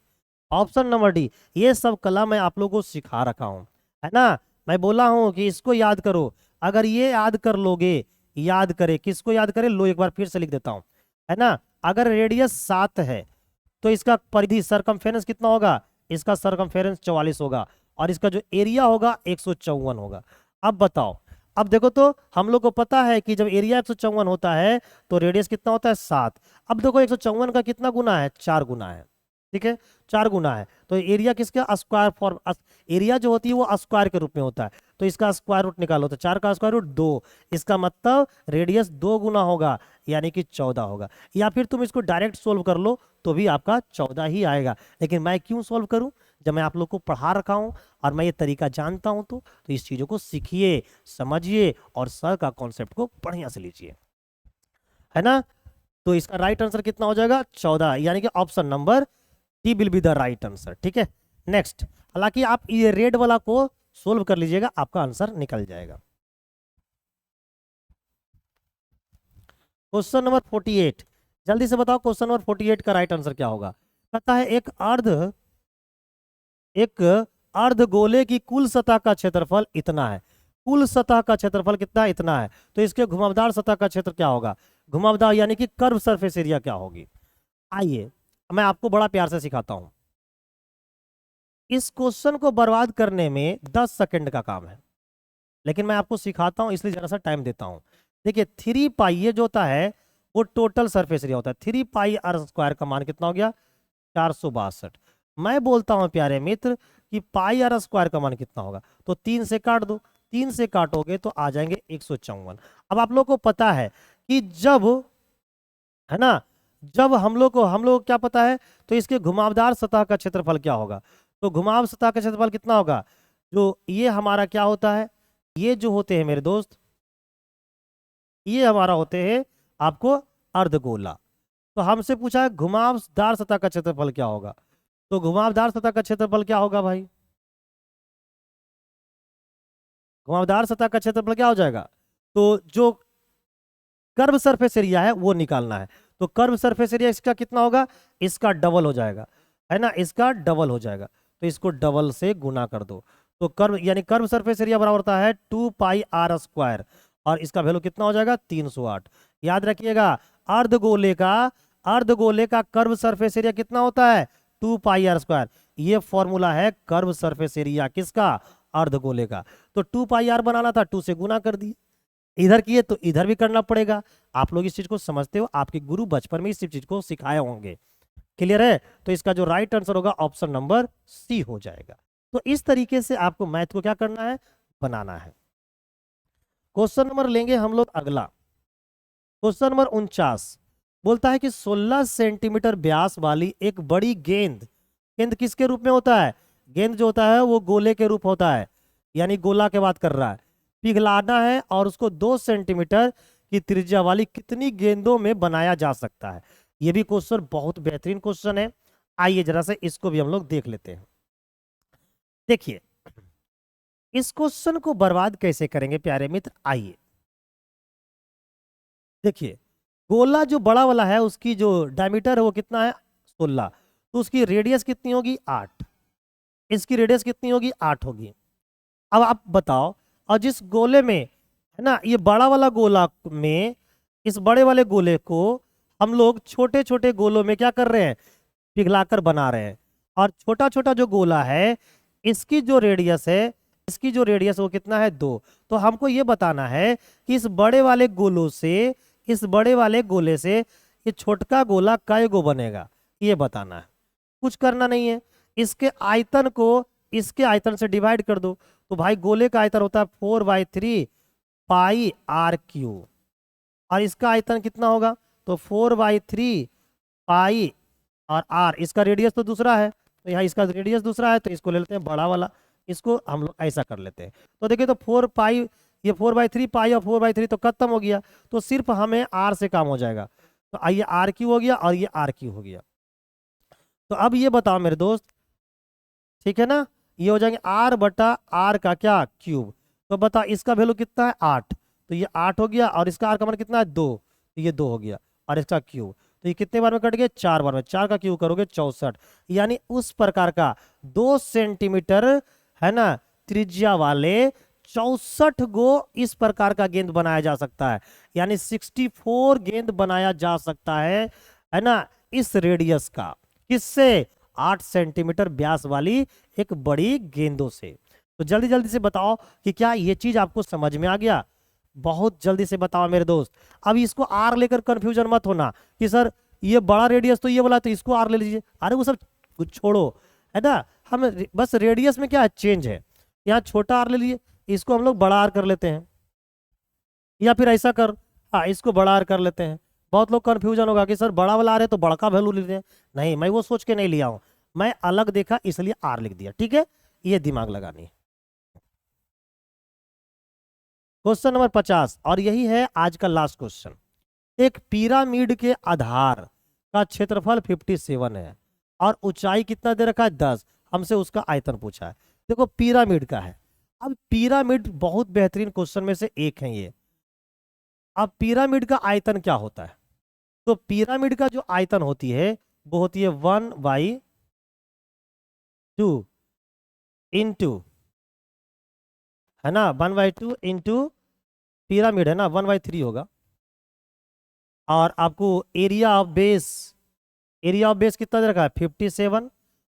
option number D. ये सब कला मैं आप लोगों को सिखा रखा हूं, है ना। मैं बोला हूं कि इसको याद करो, अगर ये याद कर लोगे, याद करे किसको याद करे, लो एक बार फिर से लिख देता हूं, है ना। अगर रेडियस 7 है तो इसका परिधि सरकमफेरेंस कितना होगा, इसका सरकमफेरेंस 44 होगा, और इसका जो एरिया होगा 154 होगा। अब बताओ, अब देखो तो हम लोग को पता है कि जब एरिया 154 होता है तो रेडियस कितना होता है 7। अब देखो 154 का कितना गुना है 4 गुना है, ठीक है 4 गुना है, तो एरिया किसका स्क्वायर फॉर्म, एरिया जो होती है वो स्क्वायर के रूप में होता है, तो इसका स्क्वायर रूट निकालो, तो 4 का स्क्वायर रूट 2, इसका मतलब रेडियस 2 गुना होगा, यानी कि 14 होगा। या फिर तुम इसको डायरेक्ट सोल्व कर लो तो भी आपका 14 ही आएगा, लेकिन मैं क्यों सोल्व करूं, जब मैं आप लोग को पढ़ा रखा हूँ और मैं ये तरीका जानता हूँ तो इस चीज़ों को सीखिए, समझिए और सर का कॉन्सेप्ट को बढ़िया से लीजिए, है ना। तो इसका राइट आंसर कितना हो जाएगा 14, यानी कि option number D will be the right answer. ठीक है, नेक्स्ट। हालांकि आप ये रेड वाला को सोल्व कर लीजिएगा, आपका आंसर निकल जाएगा। क्वेश्चन नंबर 48, जल्दी से बताओ क्वेश्चन नंबर 48 का राइट आंसर क्या होगा। कहता है एक अर्धगोले की कुल सतह का क्षेत्रफल इतना है। कुल सतह का क्षेत्रफल कितना है? इतना है। तो इसके घुमावदार सतह का क्षेत्र क्या होगा? घुमावदार यानी कि कर्व सरफेस एरिया क्या होगी? आइए मैं आपको बड़ा प्यार से सिखाता हूं। इस क्वेश्चन को बर्बाद करने में 10 सेकंड का काम है, लेकिन मैं आपको सिखाता हूं इसलिए जरा सा टाइम देता हूं। देखिए 3 पाई ये जो होता है वो टोटल सरफेस एरिया होता है। 3 पाई आर स्क्वायर का मान कितना हो गया? 462। मैं बोलता हूं प्यारे मित्र कि पाई आर स्क्वायर का मान कितना होगा, तो 3 से काट दो। 3 से काटोगे तो आ जाएंगे 154। अब आप लोग को पता है कि जब, है ना, जब हम लोग क्या पता है, तो इसके घुमावदार सतह का क्षेत्रफल क्या होगा? तो घुमाव सतह का क्षेत्रफल कितना होगा? जो ये हमारा क्या होता है, ये जो होते हैं मेरे दोस्त, ये हमारा होते हैं आपको अर्धगोला। तो हमसे पूछा है घुमावदार सतह का क्षेत्रफल क्या होगा, तो घुमावदार सतह का क्षेत्रफल क्या होगा भाई? घुमावदार सतह का क्षेत्रफल क्या हो जाएगा? तो जो कर्व सरफेस एरिया है वो निकालना है। तो कर्व सरफेस एरिया इसका कितना होगा? इसका डबल हो जाएगा, है ना, इसका डबल हो जाएगा। तो इसको डबल से गुना कर दो। तो कर्व यानी कर्व सरफेस एरिया बराबर होता है 2 पाई आर स्क्वायर, और इसका वैल्यू कितना हो जाएगा? 308। याद रखिएगा अर्धगोले का कर्व सरफेस एरिया कितना होता है? 2 पाई आर स्क्वायर। ये फॉर्मूला है कर्व सरफेस एरिया किसका? अर्धगोले का। तो 2 पाई आर बनाना था, 2 से गुना कर दिए। इधर किए तो इधर भी करना पड़ेगा। आप लोग इस चीज को समझते हो, आपके गुरु बचपन में इस चीज को सिखाए होंगे। क्लियर है? तो इसका जो राइट आंसर होगा ऑप्शन नंबर सी हो जाएगा। तो इस तरीके से आपको मैथ को क्या करना है? बनाना है। क्वेश्चन नंबर लेंगे हम लोग अगला। क्वेश्चन नंबर 49 बोलता है कि 16 सेंटीमीटर व्यास वाली एक बड़ी गेंद, गेंद किसके रूप में होता है? गेंद जो होता है वो गोले के रूप होता है, यानी गोला के बात कर रहा है। पिघलाना है और उसको 2 सेंटीमीटर की त्रिज्या वाली कितनी गेंदों में बनाया जा सकता है? ये भी क्वेश्चन बहुत बेहतरीन क्वेश्चन है। आइए जरा से इसको भी हम लोग देख लेते हैं। देखिए इस क्वेश्चन को बर्बाद कैसे करेंगे प्यारे मित्र, आइए देखिए। गोला जो बड़ा वाला है उसकी जो डायमीटर है वो कितना है? 16। तो उसकी रेडियस कितनी होगी? 8। इसकी रेडियस कितनी होगी? 8 होगी। अब आप बताओ, और जिस गोले में, है ना, ये बड़ा वाला गोला में, इस बड़े वाले गोले को हम लोग छोटे छोटे गोलों में क्या कर रहे हैं? पिघलाकर बना रहे हैं। और छोटा छोटा जो गोला है इसकी जो रेडियस है, इसकी जो रेडियस वो कितना है? 2। तो हमको ये बताना है कि इस बड़े वाले गोलों से, इस बड़े वाले गोले से ये छोटका गोला कै गो बनेगा, ये बताना है। कुछ करना नहीं है, इसके आयतन को इसके आयतन से डिवाइड कर दो। तो भाई गोले का आयतन होता है 4/3 पाई आर क्यूब, और इसका आयतन कितना होगा? तो 4/3 पाई और आर, इसका रेडियस तो दूसरा है, तो यहाँ इसका रेडियस दूसरा है, तो इसको ले लेते हैं बड़ा वाला। इसको हम लोग ऐसा कर लेते हैं। तो देखिए, तो 4 पाई, ये 4/3 पाई और 4/3 तो खत्म हो गया, तो सिर्फ हमें आर से काम हो जाएगा। तो आइए आर क्यू हो गया और ये आर क्यू हो गया। तो अब ये बताओ मेरे दोस्त, ठीक है ना, ये हो जाएंगे आर बटा आर का क्या? क्यूब। तो बता इसका वैल्यू कितना है? 8। तो ये 8 हो गया, और इसका आर का मान कितना है? 2। तो ये 2 हो गया, और इसका क्यूब, तो ये कितने बार में कट गए? 4 बार में। 4 का क्यूब करोगे 64। यानी उस प्रकार का 2 सेंटीमीटर, है ना, त्रिज्या वाले 64 गो इस प्रकार का गेंद बनाया जा सकता है। यानी 64 गेंद बनाया जा सकता है ना, इस रेडियस का। किससे? 8 सेंटीमीटर व्यास वाली एक बड़ी गेंदों से। तो जल्दी जल्दी से बताओ कि क्या ये चीज आपको समझ में आ गया? बहुत जल्दी से बताओ मेरे दोस्त। अब इसको आर लेकर कंफ्यूजन मत होना कि सर ये बड़ा रेडियस तो ये बोला, तो इसको आर ले लीजिए। अरे वो सब छोड़ो, है ना, हम बस रेडियस में क्या है? चेंज है। यहाँ छोटा आर ले लीजिए, इसको हम लोग बड़ा आर कर लेते हैं, या फिर ऐसा कर, हाँ, इसको बड़ा आर कर लेते हैं। बहुत लोग कंफ्यूजन होगा कि सर बड़ा वाला आर है तो बड़ा का वैल्यू लेते हैं। नहीं, मैं वो सोच के नहीं लिया हूँ। मैं अलग देखा इसलिए आर लिख दिया, ठीक है, ये दिमाग लगानी है। क्वेश्चन नंबर 50 और यही है आज का लास्ट क्वेश्चन। एक पिरामिड के आधार का क्षेत्रफल 57 है और ऊंचाई कितना दे रखा है 10, हमसे उसका आयतन पूछा है। देखो पिरामिड का है। अब पिरामिड बहुत बेहतरीन क्वेश्चन में से एक है ये। अब पिरामिड का आयतन क्या होता है? तो पिरामिड का जो आयतन होती है वो होती है 1/2 इंटू, है ना, 1/2 इंटू पिरामिड है ना 1/3 होगा। और आपको एरिया ऑफ बेस कितना दे रखा है 57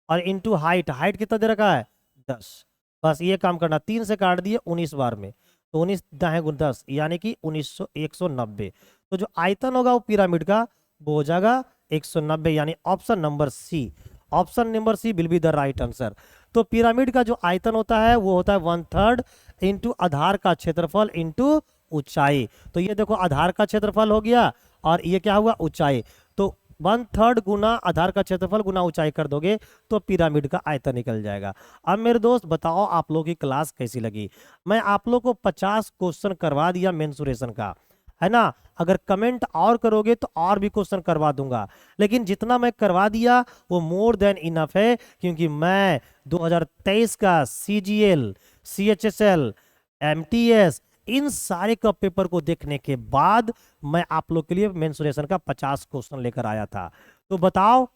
और इंटू हाइट, हाइट कितना दे रखा है 10। बस ये काम करना, 3 से काट दिए 19 बार में, तो 19 दाएं गुण 10 यानी कि 190। तो जो आयतन होगा वो पिरामिड का वो हो जाएगा 190, यानी option number C, option number C will be the right answer. तो पिरामिड का जो आयतन होता है वो होता है 1/3 इंटू आधार का क्षेत्रफल इंटू ऊंचाई। तो ये देखो आधार का क्षेत्रफल हो गया और ये क्या हुआ ऊंचाई। तो 1/3 गुना आधार का क्षेत्रफल गुना ऊंचाई कर दोगे तो पिरामिड का आयतन निकल जाएगा। अब मेरे दोस्त बताओ आप लोगों की क्लास कैसी लगी? मैं आप लोग को 50 क्वेश्चन करवा दिया मेंसुरेशन का, है ना। अगर कमेंट और करोगे तो और भी क्वेश्चन करवा दूंगा, लेकिन जितना मैं करवा दिया वो मोर देन इनफ है, क्योंकि मैं 2023 का CGL, CHSL, MTS इन सारे का पेपर को देखने के बाद मैं आप लोग के लिए मेंसुरेशन का 50 क्वेश्चन लेकर आया था। तो बताओ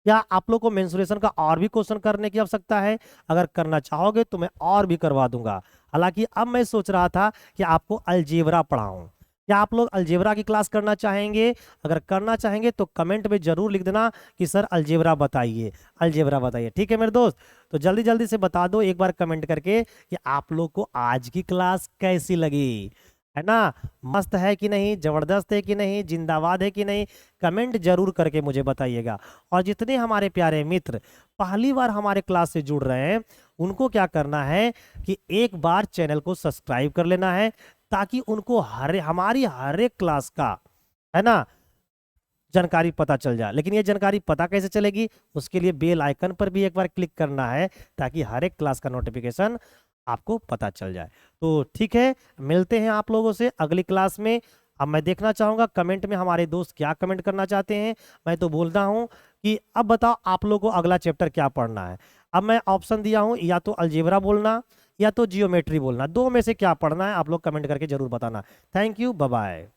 क्या आप लोग को मेंसुरेशन का और भी क्वेश्चन करने की आवश्यकता है? अगर करना चाहोगे तो मैं और भी करवा दूंगा। हालांकि अब मैं सोच रहा था कि आपको अलजेब्रा पढ़ाऊं। क्या आप लोग अलजेब्रा की क्लास करना चाहेंगे? अगर करना चाहेंगे तो कमेंट में जरूर लिख देना कि सर अलजेब्रा बताइए, अलजेब्रा बताइए, ठीक है मेरे दोस्त। तो जल्दी जल्दी से बता दो एक बार कमेंट करके कि आप लोग को आज की क्लास कैसी लगी, है ना। मस्त है कि नहीं, जबरदस्त है कि नहीं, जिंदाबाद है कि नहीं, कमेंट जरूर करके मुझे बताइएगा। और जितने हमारे प्यारे मित्र पहली बार हमारे क्लास से जुड़ रहे हैं उनको क्या करना है कि एक बार चैनल को सब्सक्राइब कर लेना है, ताकि उनको हमारी हर एक क्लास का, है ना, जानकारी पता चल जाए। लेकिन ये जानकारी पता कैसे चलेगी? उसके लिए बेल आइकन पर भी एक बार क्लिक करना है, ताकि हर एक क्लास का नोटिफिकेशन आपको पता चल जाए। तो ठीक है, मिलते हैं आप लोगों से अगली क्लास में। अब मैं देखना चाहूंगा कमेंट में हमारे दोस्त क्या कमेंट करना चाहते हैं। मैं तो बोलता हूं कि अब बताओ आप लोगों को अगला चैप्टर क्या पढ़ना है। अब मैं ऑप्शन दिया हूं, या तो अलजेब्रा बोलना या तो जियोमेट्री बोलना, दो में से क्या पढ़ना है आप लोग कमेंट करके जरूर बताना। Thank you, bye bye.